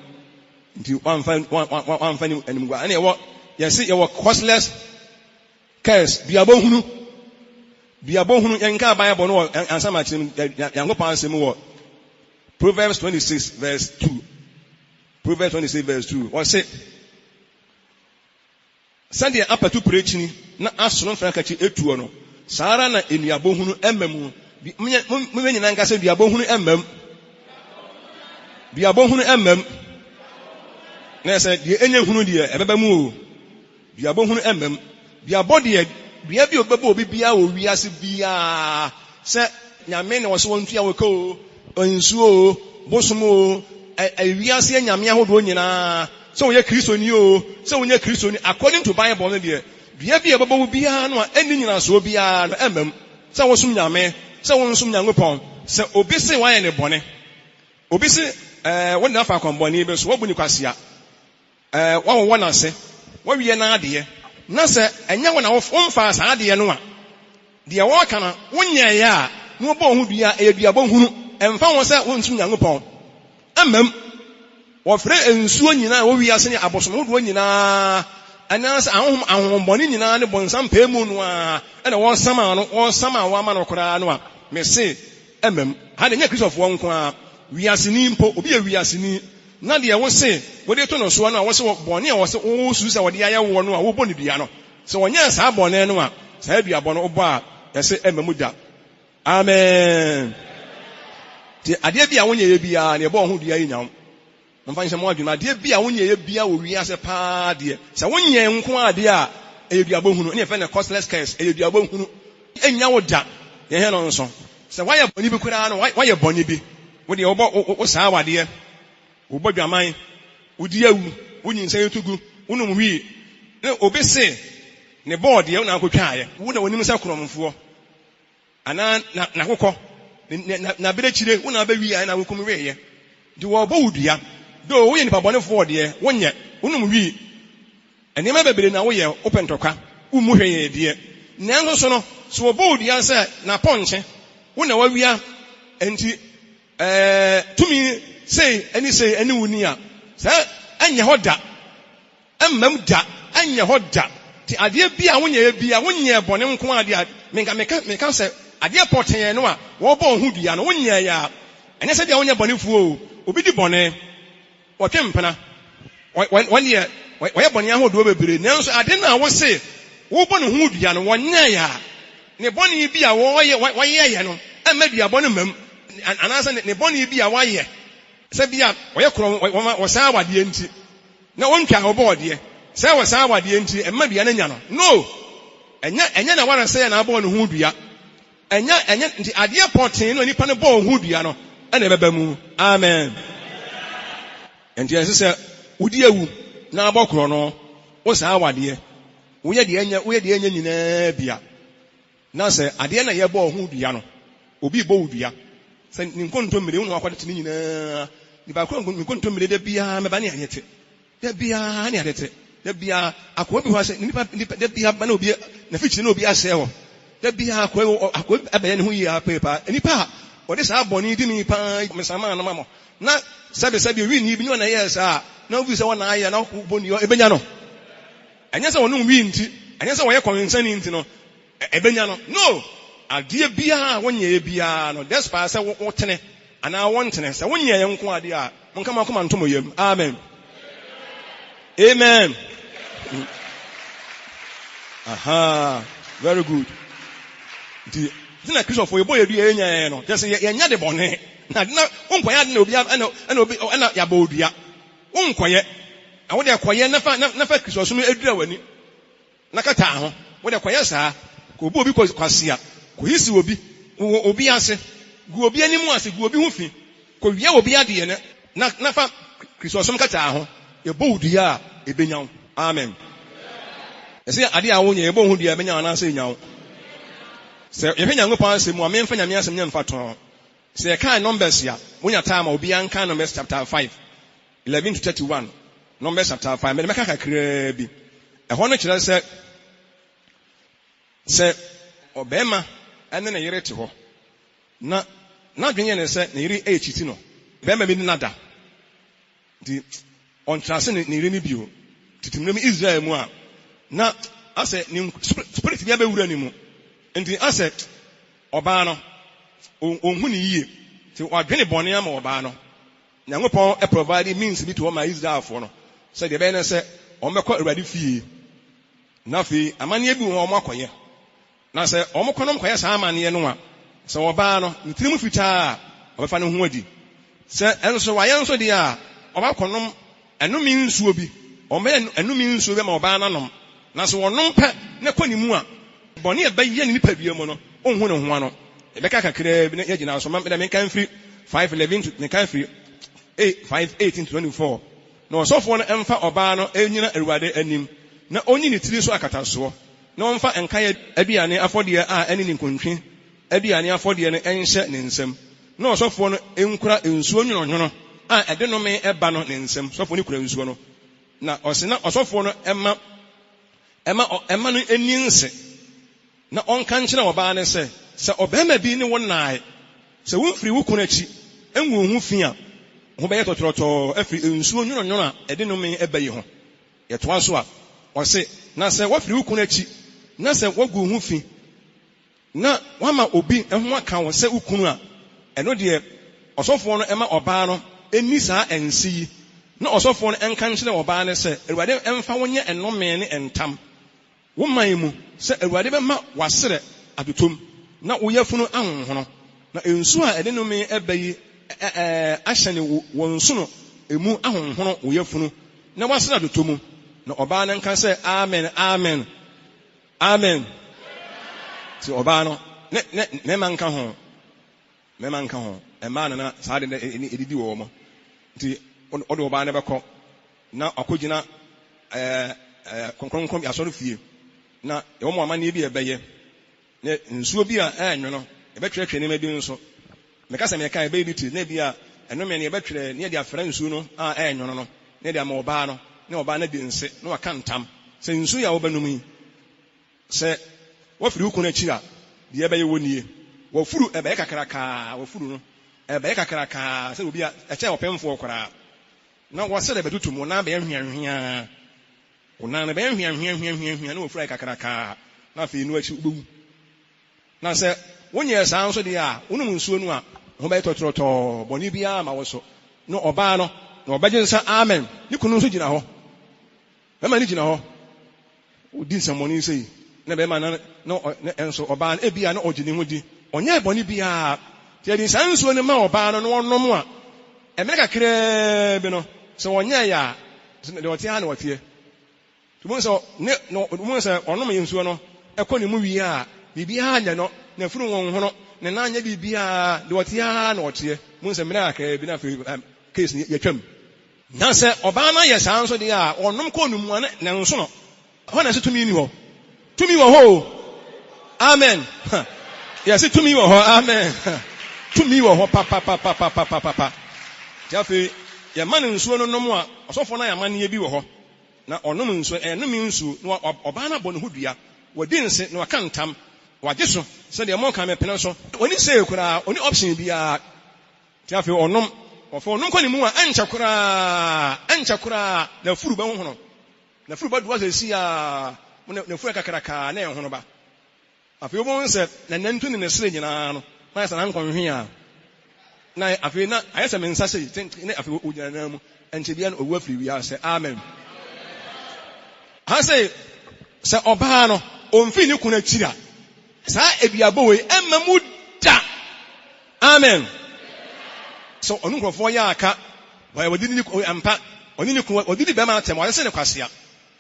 nti wamfa ni anim gua ana yɛwɔ yɛse yɛwɔ causeless curse duabɔ hunu yɛnka Bible no wɔ ansama kyerɛ Nyankopɔn asɛm wɔ Proverbs 26 verse 2 wɔse sɛdeɛ apatu prekyini na asono mfra kakyi etuo no saa ara na enuabɔ hunu ɛmma mu mo nyinaa nka sɛ duabɔ hunu ɛmmam na sɛ deɛ enye hunu deɛ ɛbɛba mu o dua bohunu emem dua body dua bi obebo obi bia wo wiase bia se nyame na wo so wontua wo ko onsuo bosomo wiase nyame ahodo nyina se wo ye kristoni o se wo nye kristoni according to Bible no de dua bi obebo bia no eni nyina so bia no emem se wo sum nyame se wo nsum Nyankopɔn se obi se wa ye ne bone obi se won na fa konboni be so wo bu ni kwasia wa wo na se wo wie na ade na se enya wo na wo mfa sa ade no a de wo kana wonya ya na wo bo hu dua dua bo hunu emfa wo se wo nsum Nyankopɔn amam wo frɛ ensuo nyina wo wiase ne abosom wo nyina anas ahombɔne nyina ne bonsam pɛmu no a ɛna wo sama wo ama no koraa no a me se amam ha de nya kristofo nko a wiase ni mpo obi ya wiase ni na de wo se wo de to no so no a wo se bɔne a wo se wo su se wo de ayɛ wo no a wo bɔ ne dua no se wonya saa bɔne no a saa dua bɔ no wo bɔ a yɛse amam da amen ti ade bia wonya ye bia ne bɔ ho dua yi nyam mfa nhyɛ mo adwuma ade bia wonya ye bia wo wiase paa de se wonya nko ade a ɛyɛ dua bɔ hunu ne yɛfɛ ne costless curse ɛyɛ dua bɔ hunu enya wo da yɛ hɛ no nso se wayɛ bɔne bi koraa no wayɛ bɔne bi wo de wo saa wade wo bɔ dwaman wo di awu wo nyinsa yetugu wo nom wi ne obi se ne board ye na akotwaaye wo na wonim sa kromfo ana na kokɔ na bere chire wo na ba wi na wo kum weyɛ de wo bɔ wudua do wo ye nipa bɔne fo de wo nyɛ wo nom wi enema bebere na wo yɛ opentokwa wo mu hweye de nanso so no so wo bɔ wudua sɛ na pɔnche wo na wawia enti tumi sei eni wuni a sa anya hɔ da emmam da anya hɔ da ti ade bia wonyɛ bia wonyɛ bɔne nko ade a meka sɛ ade pɔten no a wo bɔ ho dua no wonyɛ ya ɛnyɛ sɛ dia wonyɛ bɔne fuo obi di bɔne wɔtwe mpena wɔne wɔyɛ bɔne ahodo bebree nanso ade na wo se wo bɔ ne ho dua no wonyɛ ya ne bɔne bia wɔyɛ yɛ no emma dua bɔne mam anasa ne bɔne bia wɔyɛ sɛ bia wɔyɛ krom wɔ saa wade nti na wontwa wo bɔɔde sɛ wɔ saa wade nti emma dua na nya no ɛnya na wara sɛ na abɔ ne ho dua ɛnya nti ade pɔten no nipa ne bɔ ho dua no ɛna ɛbɛba mu amen nti ɛsɛ sɛ wodi awu na abɔ kro no wo saa wade woyɛ de anya nyinaa bia na sɛ ade na yɛ bɔ ho dua no obi bɔ wo dua sɛ nkontommire wo na akɔde tene nyinaa ni ba kro nkontommire da bia meba ne ayete da bia ne ayete da bia akɔ bi ho sɛ nipa da bia ba na obi na fikyire na obi asɛ ho da bia akɔ abɛyɛ ne ho yi apepa nipa ɔde saa bɔne di ni pa mesama na mamo na sɛbe wi ni bi ne na yɛ saa na obi sɛ wona ayɛ na bɔne yo ebenya no ɛnyɛ sɛ wɔno wi nti ɛnyɛ sɛ wɔyɛ kɔnsani nti no ebenya no ade bia wonyɛ bia no despa sɛ wo tene ana won tene sɛ wonyɛ yɛ nko ade a monka makoma ntomo yam amen amen aha very good dina Christopher yebo yedu yenya no just yenya de bone na wonkɔyɛ ade na obi ana yaba odua wonkɔyɛ a wo de kɔyɛ na fa Christopher no edura wani na kata ho wo de kɔyɛ saa ko obi kwasia ko hisi obi ase gu obi animu ase gu obi ho fi ko wiya obi ade ne na fa Christopher kata ho yebo odua a ebenya amen ɛsɛ ade a wo nyɛ yebo ho dua ebenya na sɛ nya sɛ yɛhwɛ Nyankopɔn asɛm mu a memfa Nyame asɛm nyɛ mfa tɔn sɛ yɛka Numbers ya wonya time a obi anka Numbers chapter 5 11 to 31 Numbers chapter 5 mɛde mɛka kakraa bi ɛhɔ no kyerɛ sɛ ɔbɛrima ɛne ne yere te hɔ na n'adwene yɛ ne sɛ ne yere ɛyɛkyiti no bɛrima bi ne nada nti ɔntrase ne yere no bio titimire mu Israel mu a na asɛ ne spirit bi abɛwura ne mu nti asɛ ɔbaa no onhu ne yie nti wadwene bɔne ama ɔbaa no Nyankopɔn provide means bi to ɔma Israelfoɔ no sɛ deɛ ɛbɛyɛ ne sɛ ɔmmɛkɔ Awurade fie na afei amanneɛ bi wɔ ɔmo akɔyɛ na sɛ ɔmo kɔnɔm kɔyɛ saa amanneɛ no a sɛ ɔbaa no ne tirim fitaa a ɔbɛfa ne ho adi sɛ ɛnso wayɛ nso deɛ a ɔbaa kɔnɔm ɛnome nsuo bi ɔmbɛyɛ ɛnome nsuo bi ma ɔbaa nanom na so wonom pɛ na kɔ ni mu a bɔne eba yɛ ne nipa bia mu no onhu ne ho ano ebeka kakra bi na yɛgyina so ma me kan firi 5:11 to me kan firi 5:18 to 24 na ɔsɔfo no ɛmfa ɔbaa no ɛnyina Awurade anim na onyi ne tiri so akatasoɔ na ɔmfa nkae aduane afɔdeɛ a ɛne ne nkontwi aduane afɔdeɛ no ɛnhyɛ ne nsam na ɔsɔfo no ɛnkura nsuo nwononwono a ɛde nome ɛba no ne nsam sɔfo no kura nsuo no na ɔse na ɔsɔfo no ɛma no ani nse na ɔnka nkyerɛ ɔbaa no sɛ ɔbɛrima bi ne wo naae sɛ womfiri wo kunu akyi ɛngu ho fi a ho bɛyɛ tɔtɔrɔtɔɔ afiri nsuo nwononwono a ɛde nome ɛba yi ho yɛtoa so a ɔse na sɛ wafiri wo kunu akyi na sɛ wagu ho fi na wama obi ɛho aka wo sɛ wo kunu a ɛno deɛ ɔsɔfoɔ no ɛma ɔbaa no ɛni saa ɛnsi yi na ɔsɔfoɔ no ɛnka nkyerɛ ɔbaa no sɛ Awurade ɛmfa wo nyɛ ɛnome ne ɛntam wo man mu sɛ Awurade bɛma waserɛ atotom na woyɛ funu ahonhono na nsu a ɛde nome ɛba yi ahyɛ ne wɔn nsu no emu ahonhono woyɛ funu na waserɛ atotom na ɔbaa no nka sɛ amen amen amen ti ɔbaa no ne mɛma nka ho ɛmaa no na saa de edidi wɔ mo nti ɔde ɔbaa no bɛkɔ na akɔgyina kronkron asɔre fie na ɛwɔ mo amanneɛ bi ɛbɛyɛ ne nsuo bi a ɛnwono ɛbɛtwerɛtwerɛ nneɛma bi nso meka sɛ meka ɛbɛyɛ bi ti na bi a ɛnome ne ɛbɛtwerɛ ne yɛde afra nsuo no a ɛnwono no ne yɛde ama ɔbaa no ne ɔbaa no de nse na waka ntam sɛ nsuo yɛ a wobɛnom yi sɛ wafiri wo kunu akyi a deɛ ɛbɛyɛ wɔ nie wɔfuru ɛbɛyɛ kakrakaa wɔfuru no ɛbɛyɛ kakrakaa sɛ obi a ɛkyɛ ɔpɛmfoɔ koraa na wɔsɛ dɛ bɛtutu mu na bɛyɛ hwiahwia ona na bɛyɛ hwiahwia na wɔfuru ayɛ kakrakaa na afei no akyi wobɛwu na sɛ wonyɛ saa nso deɛ a wonom nsuo no a ho bɛyɛ tɔtɔrɔtɔɔ bɔne biara ma wo so na ɔbaa no na ɔbɛgye nsa amen ne kunu nso gyina hɔ bɛma ne gyina hɔ wodi nsɛmmɔne sɛ yi na bɛma na ɛnso ɔbaa no ebia na ɔgye ne ho di ɔnyɛ bɔne biara nti yɛde saa nsuo no ma ɔbaa no na ɔnom a ɛmɛ kakraa bi no sɛ ɔnyɛ yɛ a deɛ ɔte ha na ɔteɛ tumu sɛ ɔnom yɛ nsuo no ɛkɔ ne mu wie a biribiara nyɛ no na funu wɔn ho no ne nan nyɛ biribiara deɛ ɔte ha na ɔteɛ mu sɛ mmerɛ kakraa bi na afei case ni yɛtwam na sɛ ɔbaa no yɛ saa nso deɛ a ɔnom kɔ nomu a ne nso no hɔ na sɛ tumi ni hɔ tumi wɔ hɔ o amen yɛsɛ tumi wɔ hɔ amen tumi wɔ hɔ papapapapapapa nti afei yɛma ne nsuo no nom a ɔsɔfoɔ no ayɛma nneɛ bi wɔ hɔ na ɔnom nsuo ɛnome nsuo na ɔbaa no abɔ ne ho dua wɔdi nse na waka ntam wagye so sɛdeɛ mɔka mɛpene so ɔni sɛ koraa ɔni option biara nti afei ɔnom ɔfɔ ɔnom kɔ ne mu a ɛnkyɛ koraa na furu bɛhohono na furu bɛdoa sɛ si a na furu kakrakaa na ɛhono ba afei wobɛhu sɛ na nantu ne ne sere nyinaa no na yɛsɛ na nkɔnhwe a na afei na ayɛ sɛ me nsa sɛ ne afei ogyina na mu ɛnkyɛ bia no ɔwu afiri wiase amen ha sɛ ɔbaa no ɔmfii ne kunu akyiri a saa aduabɔ wei ɛmma mu da amen so ɔno nkurɔfoɔ yɛ aka wɔde ne ampa ɔne ne kunu wɔde ne bɛma atɛm wɔyɛ sɛ ne kwasea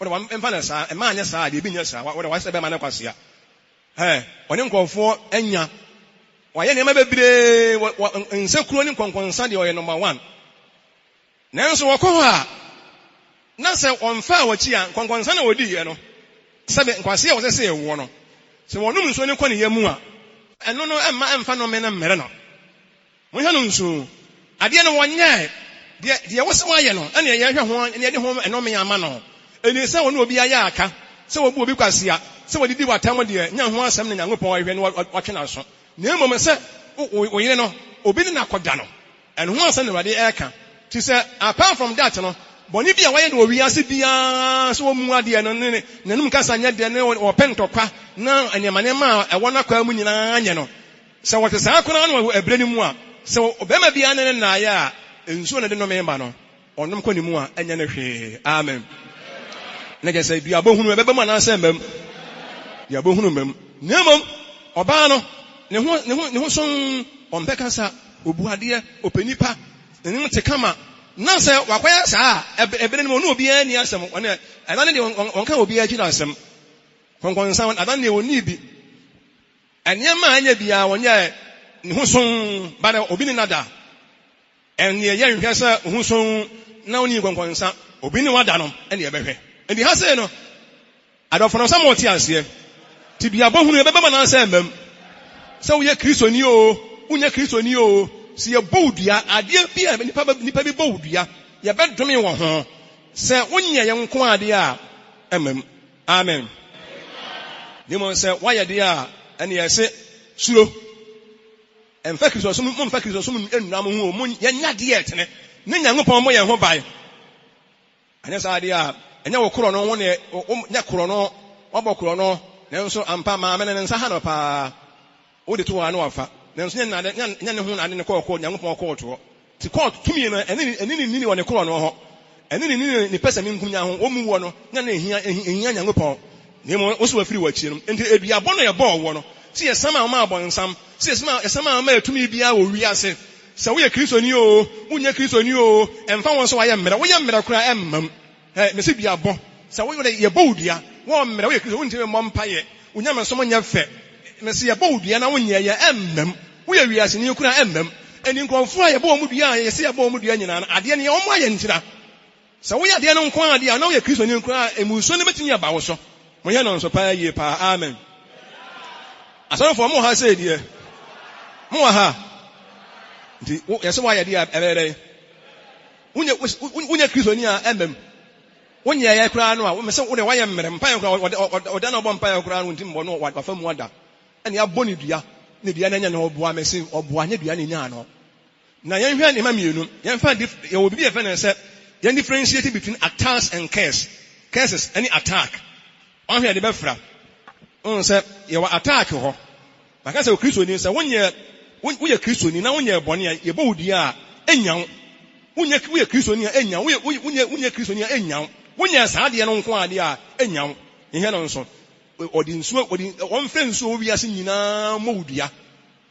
wɔde ɛmfa ne saa ɛma anyɛ saa deɛ ebi nyɛ saa wɔde wɔyɛ sɛ bɛma ne kwasea ɔne nkurɔfoɔ anya wɔyɛ nneɛma bebree nsekuro ne nkɔnkɔnsa deɛ ɔyɛ number 1 nanso wɔkɔ hɔ a na sɛ ɔmfa a wɔkyi a nkɔnkɔnsa na wɔdi yɛ no sɛbe nkwasea wɔsɛ sɛ ɛwɔ no sɛ wɔnom nsuo ne kɔ ne yɛ mu a ɛno no ɛmfa no mena mmerɛ no monhwɛ no nsuo adeɛ no wɔnyɛ deɛ wɔsɛ wɔayɛ no ɛne yɛhwɛ ho ne yɛde ho ɛnɔme ama no ɛni sɛ wɔne obi ayɛ aka sɛ wɔbu obi kwasea sɛ wɔdidi watam deɛ nya ho asɛm ne Nyankopɔn ɔhwɛ ne wɔtwe no aso na mmom sɛ oyere no obi ne nakɔda no ɛno ho asɛm ne Awurade ɛka ti sɛ apart from that no bɔne bi a wɔyɛ no owiase biara sɛ wɔmu adeɛ no ne nanum kasa nyɛ deɛ ne wɔpɛ ntɔkwa na nneɛma a ɛwɔ no akwa mu nyinaa nyɛ no sɛ wɔte saa koraa no ɛbrɛ no mu a sɛ ɔbɛrima biara ne naayɛ a nsuo na de nɔme ba no ɔnom kɔ ne mu a ɛnyɛ no hwee amen na kyɛ sɛ duabɔ hunu ɛbɛbɛ mu anaasɛ mmam duabɔ hunu mmam na mmom ɔbaa no ne ho son ɔmpɛ kasa obu adeɛ ɔpɛ nipa ne te kama na sɛ wakɔyɛ saa ɛbɛrɛ no mu ɔne obiara ni asɛm ɔne ɛdan de on ka obi akyi na asɛm konkonsan adan de oni bi ɛnneɛma anya bia wɔnyɛ ne ho son ba na obi ne nada ɛnneɛ yɛ nhwɛ sɛ ho son na oni konkonsan obi ne wada no ɛne ɛbɛhwɛ ɛdi ha sɛ no adɔfo no sɛ mo te aseɛ ti bia bɔ hunu ɛbɛba na sɛ mmam sɛ woyɛ kristoni o wonya kristoni o si yɛ bɔwdua adeɛ bi a nipa bi bɔwdua yɛ bɛdome wɔ ho sɛ wonya yɛ nko adeɛ a ɛmam amen dimo sɛ wayɛ deɛ a ɛne yɛse suro ɛmfa kristosom mo mfa kristosom ennam ho mo yɛnya deɛ tene ne Nyankopɔn mo yɛ ho bae anyɛ saa deɛ a ɛnyɛ wo korɔ no wo ne nyɛ korɔ no wabɔ korɔ no nanso ampa maame ne nsa ha no paa wo de to wa no wafa nanso nya ne ho ade ne kɔkɔ Nyankopɔn kɔɔto ti kɔɔto tumi no ɛne ni wɔ ne korɔ no hɔ ɛne ni pɛsɛ me nkunya ho wo mu wɔ no nya ne ehia Nyankopɔn ne mo wo so wafiri w'akyi no enti eduabɔ no yɛ bɔɔ wɔ no si yɛ sama ma abɔ nsam si yɛ sama ma etumi bia wɔ wiase sɛ woyɛ kristoni o wonya kristoni o ɛmfa wɔn so wayɛ mmere woyɛ mmere kora ɛmmam me se bia bɔ sɛ woyɛ yɛ bɔwdua wo mmere woyɛ kristoni wontimi mmɔ mpaeɛ wonya me so mo nyɛ fɛ me se yɛ bɔwdua na wonyɛ yɛ ɛmmam woyɛ wiase ni kora ɛmmam ɛni nkrɔfo a yɛ bɔ mu dua yɛ se yɛ bɔ mu dua nyina adeɛ ne ɔmo ayɛ ntira sɛ woyɛ adeɛ no nko adeɛ a na woyɛ kristoni kora emuso ne betumi aba wo so mo yɛ no nso paa yie paa amen asɔrofo mo ha sɛ deɛ mo ha nti yɛsɛ wayɛ deɛ ɛbɛrɛ wonya kristoni a ɛmmam wonya yɛ kora no a me sɛ wo de wayɛ mmere mpaeɛ kora ɔda na ɔbɔ mpaeɛ kora no ntim bɔ no wafa mu ada ɛne abɔ ne dua ne dua no anya ne ɔboa me se ɔboa nye dua ne nyaa no na yɛnhwɛ ne ma mmienu yɛmfa yɛwɔ bibi yɛfɛ ne sɛ yɛn differentiate between attacks and curses any attack ɔhwɛ de bɛfra sɛ yɛwɔ attack hɔ baka sɛ kristoni sɛ woyɛ kristoni na wonyɛ bɔne a yɛbɔ wo dua a ɛnya wo woyɛ kristoni a ɛnya woyɛ kristoni a ɛnya wonyɛ saa deɛ no nko adeɛ a ɛnya wo yɛhɛ no nso ɔmfrɛ nsuo wɔ wiase nyinaa mmɔ wo dua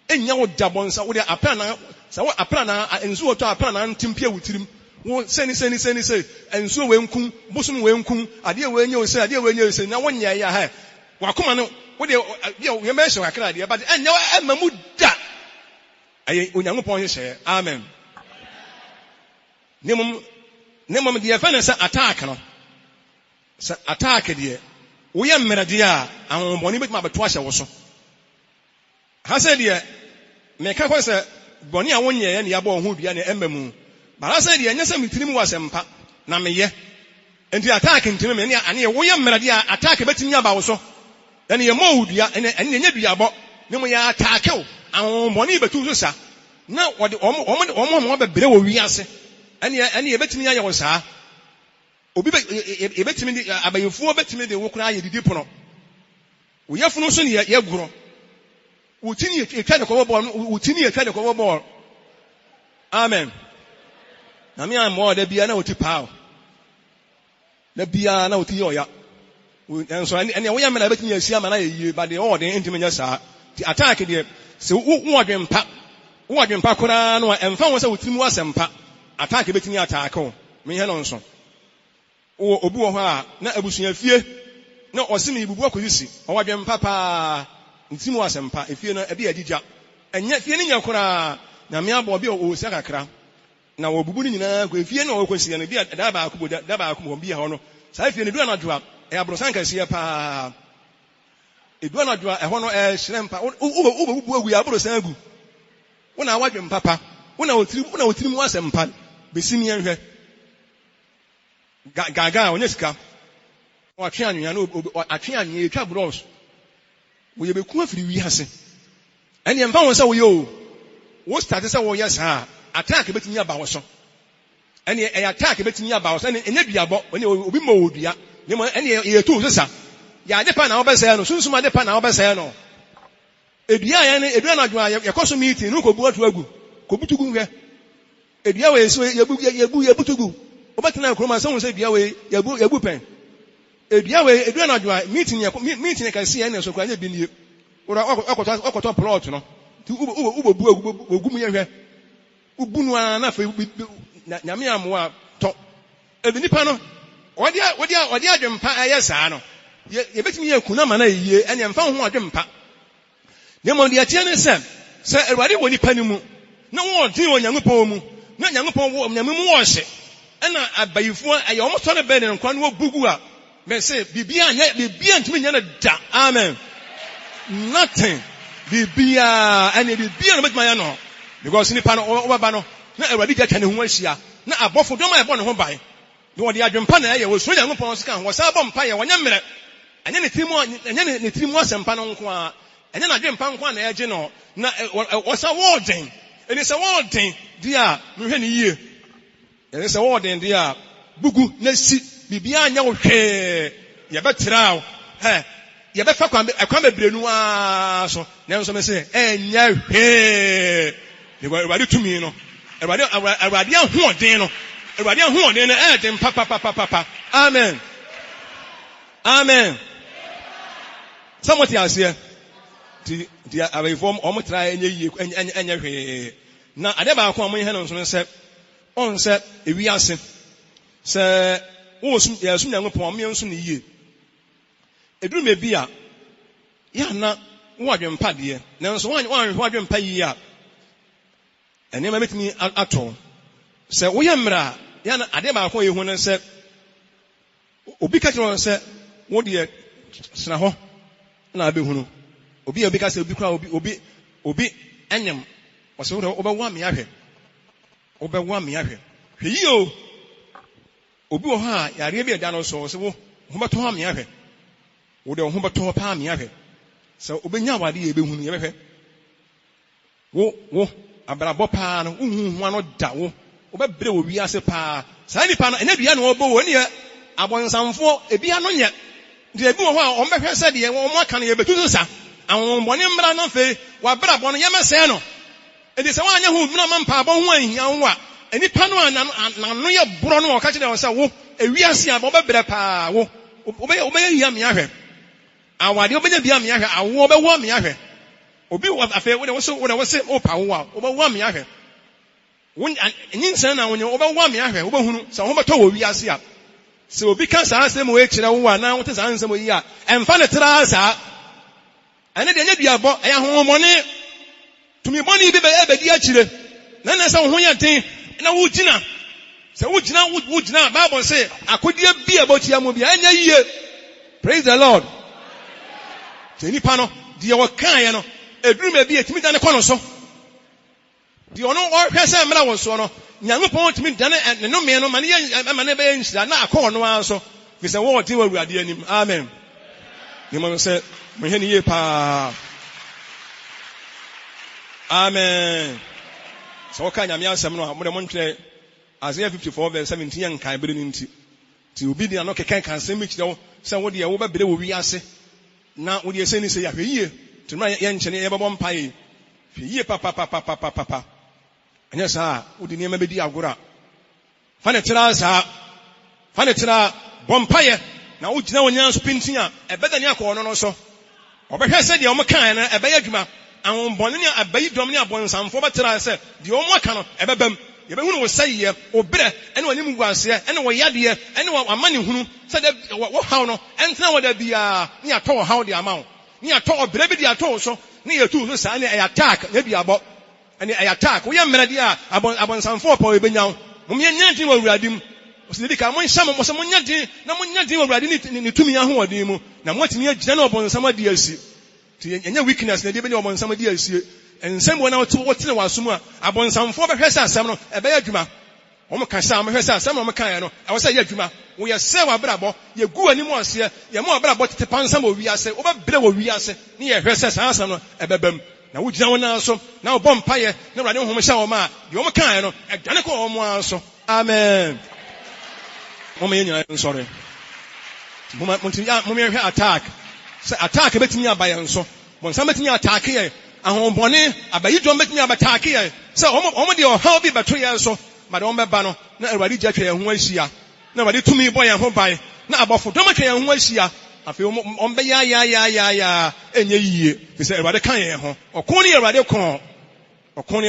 ɛnya wo da bɔnsa wode aprana sɛ wo aprana nsuo tɔ aprana ntimpia wo tirim wo sɛni nsuo wenkum bosom wenkum adeɛ wenye wo sɛ adeɛ wenye wo sɛ na wonyɛ yɛ ha wakoma no wode yɛ mɛhyɛ kakra adeɛ but ɛnya ɛma mu da ɛyɛ Onyankopɔn hyehyɛ amen nemom deɛ fɛ ne sɛ attack no sɛ attack deɛ woyɛ mmerɛdeɛ a ahombɔne bɛtumi abɛto ahyɛ wo so ha sɛ deɛ meka kɔ sɛ bɔne a wonyɛɛ ne yɛabɔ ho dua ne ɛmma mu bara sɛ deɛ ɛnyɛ sɛ metirim wɔ asɛmpa na meyɛ enti attack ntimi me ne woyɛ mmerɛdeɛ a attack bɛtumi aba wo so ɛne yɛmmɔ wo dua ɛne ɛnyɛ duabɔ ne mo yɛ attack wo ahombɔne bɛtu so sa na wɔde ɔmo bɛbrɛ wɔ wiase ɛne yɛbɛtumi ayɛ wo saa obi yɛbɛtumi de abayifuo bɛtumi de wo kora ayɛ didi pono wo yɛfunu so ne yɛgoro wo tini yɛtwa de kɔbɔ bɔɔl amen na me amɔ da bia na woti paa da bia na woti yɛ ɔya nso ɛne woyɛ mena bɛtumi asia ma na yɛyie ba deɛ ɔwɔden ntimi nyɛ saa ti attack deɛ sɛ wo adwempa koraa no a ɛmfa wo sɛ wotiri mu asɛmpa attack bɛtumi attack wo menyɛ no nso obi wɔ hɔ a na abusua fie na ɔse me ibubu akɔyisi ɔwɔ adwempa paa ntiri mu asɛmpa efie no ebi adigya ɛnyɛ fie no nyɛ koraa na me abɔ bi ɔwɔsia kakra na wɔbubu no nyinaa kɔ efie no ɔkɔsia no bi da baako bɔ bi hɔ no saa fie no du anadwo a ɛyɛ aborosan kɛseɛ paa edu anadwo a ɛhɔ no ɛhyerɛ mpa wobɛbubu agu yɛ aborosan agu wona awadwe mpapa wona wotiri mu asɛmpa bɛsi mi nhwɛ gaga onye sika watwe anwea no atwe anwea etwa bros wo ye beku afiri wi ase ɛne mfa won sɛ wo ye o wo start sɛ wo yɛ saa attack betimi aba wo so ɛne ɛyɛ attack betimi aba wo so ɛne enye duabɔ ɛne obi ma wo dua ne mo ɛne yɛ to so sa ya ade pa na wo bɛsɛ no sunsum ade pa na wo bɛsɛ no edua yɛ ne edua na adwo yɛ kɔ so meeting no ko bu atu agu ko butugu hwɛ edua wɔ eso yɛ butugu obetena kroma sɛ won sɛ dua we yabu pen edua we edua na dua meeting ka sie ene so kwa nya bi nie ora okoto plot no ti ubobu ogum ye hwɛ ubunu na fa nyame amoa to ebi nipa no wadi adwempa ayɛ saa no yɛbɛtumi yɛ kuna ma na yie ɛne mfa ho adwempa ne mo de atie ne sɛ Awurade wɔ nipa ne mu na wɔɔden wɔ Nyankopɔn mu na Nyankopɔn wɔ nyame mu wɔhyɛ ɛna abayifoɔ ɛyɛ ɔmo tɔ ne bɛn ne nkwa no wɔbugu a mɛsɛ bibia ntumi nyɛ no da amen nothing bibia ɛne bibia no bɛtumi ayɛ no because nipa no wɔbɛba no na Awurade gya twa ne ho ahyia na abɔfo dɔm a ɛbɔ ne ho ban de wɔde adwempa na ɛyɛ wɔsuro Nyankopɔn sika ho wɔsa bɔ mpa yɛ wɔnyɛ mmerɛ ɛnyɛ ne tiri mu asɛmpa no nko a ɛnyɛ na adwempa nko a na ɛgye no na wɔsa wɔɔden ɛne sɛ wɔɔden di a mehwɛ ne yie ɛne sɛ wɔɔden di a bugu na si bibia nyɛ wo hwee yɛbɛtraw yɛbɛfa kwan bebree no a so nanso me sɛ ɛnyɛ hwee Awurade tumi no Awurade ahoɔden no ɛɛden papapapapa amen sɛ mote aseɛ nti abayifo ɔmo tra ɛnyɛ yie ɛnyɛ hwee na ade baako a monyɛ no nso no sɛ ɔn sɛ ewiase sɛ yɛsum Nyankopɔn ɔmo yɛn nso ne yie eduru me bi a yɛana wo adwempa deɛ nanso wɔanhwɛ adwempa yie a ɛnɛma betumi atɔ sɛ woyɛ mmerɛ a yɛana ade baako a yɛhu no sɛ obi ka kyerɛ sɛ wo deɛ sena hɔ na abɛhunu obi ka sɛ obi kora obi anyam wɔsɛ wobɛwo ame ahwɛ hwɛ yie o obi wɔ hɔ a yareɛ bi ɛda no so sɛ wo ho bɛtɔ ame ahwɛ wo de wo ho bɛtɔ paa ame ahwɛ sɛ obɛnya awade yɛ bɛhunu yɛbɛhwɛ wo abrabɔ paa no wohu ho no da wo wobɛbrɛ wɔ wiase paa saa nipa no ɛnyɛ dua na wɔbɔ wɔ ne yɛ abɔnsamfoɔ ebia no nyɛ de ebi wɔ hɔ a ɔmbɛhwɛ sɛ deɛ wɔn aka no yɛbɛtu so sa ahombɔne mmra no afei wabrabɔ no yɛmɛsɛɛ no ɛdi sɛ woanyɛ ho bina ma mpaabɔ ho ahia ho a nipa no a nano yɛ borɔ no ɔka kyerɛ wɔ sɛ wo ewiase a wɔbɛbrɛ paa wo wobɛyɛ yia me ahwɛ awade wobɛnya bia me ahwɛ awo wobɛwɔ me ahwɛ obi afei wode wo se wopa wo a wobɛwɔ me ahwɛ nyinsɛn na wonyɛ wobɛwɔ me ahwɛ wobɛhunu sɛ ho bɛtɔ wɔ wiase a sɛ obi ka saa asɛm wɔ kyerɛ wo a na wote saa nsɛm yi a ɛmfa ne tra saa ɛne deɛ nyɛ duabɔ ɛyɛ ahohommɔne tumi bɔne bi bɛdi akyire na ɛnɛ sɛ wo ho yɛ den na wogyina sɛ wogyina Bible sɛ akodeɛ bi a bɔkyia mu bi ɛnyɛ yie praise the Lord sɛ nipa no deɛ wɔkaeɛ no ɛduru ma bi ɛtumi da ne kɔ no so deɛ ɔno ɔhwɛ sɛ mmra wɔ soɔ no Nyankopɔn tumi da ne nomee no ma ne bɛyɛ nhyira na akɔ ɔno ara so fi sɛ wɔɔden wɔ Awurade anim amen ne mo sɛ mohwɛ ne yie paa amen sɛ wɔka Nyame asɛm no a mode montwerɛ Isaiah 54 verse 17 yɛ nkae bere no nti obi di ano keka asɛm kyerɛ wo sɛ wo deɛ wobɛbrɛ wɔ wiase na wo deɛ sɛ ni sɛ yɛhwɛ yie tuma yɛnkyɛne yɛbɛbɔ mpae hwɛ yie papapapapapa ɛnyɛ saa wode nneɛma bɛdi agorɔ a fa ne tera saa fa ne tera bɔ mpaeɛ na wogyina wo nyina so pintin a ɛbɛda ne akɔ ɔno no so ɔbɛhwɛ sɛ deɛ ɔmo kae no ɛbɛyɛ adwuma ahombɔne ne abayi dɔm ne abɔnsamfoɔ bɛtera sɛ deɛ ɔmo aka no ɛbɛbam yɛbɛhunu wo sɛyeɛ wo berɛ ɛne w'anim gu aseɛ ɛne wo yadeɛ ɛne w'ama ne hunu sɛ wo haw no ɛntena wɔ da biara ne yɛatɔ wo haw de ama wo ne yɛatɔ ɔbrɛ bi de atɔ wo so ne yɛtu so saa ne ɛyɛ attack na bi abɔ ɛne ɛyɛ attack woyɛ mmerɛ deɛ a abɔnsamfoɔ pɔ ɛbɛnya wo momyɛnya din wɔ Awurade mu ɔsɛ de ka monhyɛ mo sɛ monya din na monya din wɔ Awurade ne tumi ahoɔden mu na moatumi agyina ne ɔbɔnsam adi asi nti ɛnyɛ weakness na deɛ bɛne ɔbɔnsam adi asie nsɛm wɔ na wotene w'asom a abɔnsamfoɔ bɛhwɛ sɛ asɛm no ɛbɛyɛ adwuma wɔn ka sɛ amehwɛ sɛ asɛm na wɔn kaeɛ no ɛwɔ sɛ yɛ adwuma woyɛ sɛ w'abrabɔ yɛgu anim aseɛ yɛ mo abrabɔ tete pansam wɔ wiase wobɛbrɛ wɔ wiase ne yɛhwɛ sɛ saa asɛm no ɛbɛbam na wogyina wɔn nan so na wobɔ mpaeɛ na Awurade honhom hyɛ wɔn a deɛ wɔn kaeɛ no ɛdwane kɔ wɔn nan so amen wɔn yɛ nyinaa nsɔre momyɛhwɛ attack sɛ attack bɛtumi aba yɛn so bɔnsam bɛtumi attack yɛ ahombɔne abayi dɔm bɛtumi abɛtaake yɛ sɛ ɔmo deɛ ɔhaw bi bɛto yɛn so ma de wɔn bɛba no na Awurade gya atwa yɛn ho ahyia na Awurade tumi bɔ yɛn ho ban na abɔfo dɔm atwa yɛn ho ahyia afei wɔn bɛyɛ ɛnyɛ yie fi sɛ Awurade ka yɛn ho ɔko ne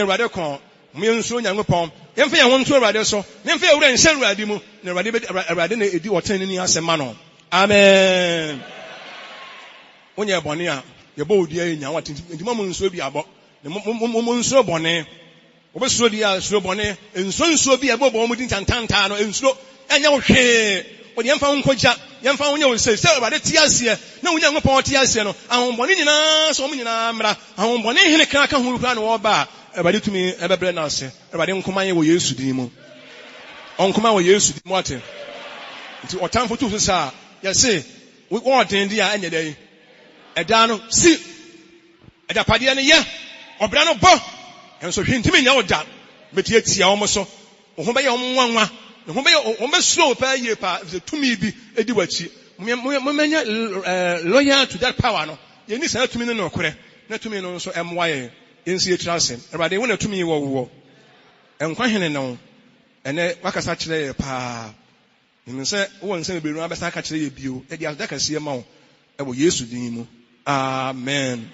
Awurade kɔn Mienso Yankopon, Yemfa won to Rade so, Memfa Ren Shen Radimu, Radin Edi or 10 years a mano. Amen. When you're Bonia, your bow dear in your what the moment so be about the moment so bonnet. What so dear, so bonnet, and so be above Momutin and Tantano and slow, and your hair. When you found Koja, you found you say, sir, about the tears here. No young party, I say, I'm Bonina, so many Namra, I'm Bonin, a cracker who ran over bar. Everybody to me, ever brand us. Everybody on command will use to demo. On command will use to water. It's what time for two, sir. Yes, see, we want in the end of the day. A dano, see, at a party and a year, or brand bo. And so hint me now that, but yet see almost so. Whom by your one. Whom slow per year, the to me be a duachi. Loyal to that power. No, you need to me no correct. Not to me no so MY in see trusting. Everybody went to me war. And quite no. And then Wakasach pa. You say, one say be rather catch the view. That can see a mount. I will use to demo. Amen.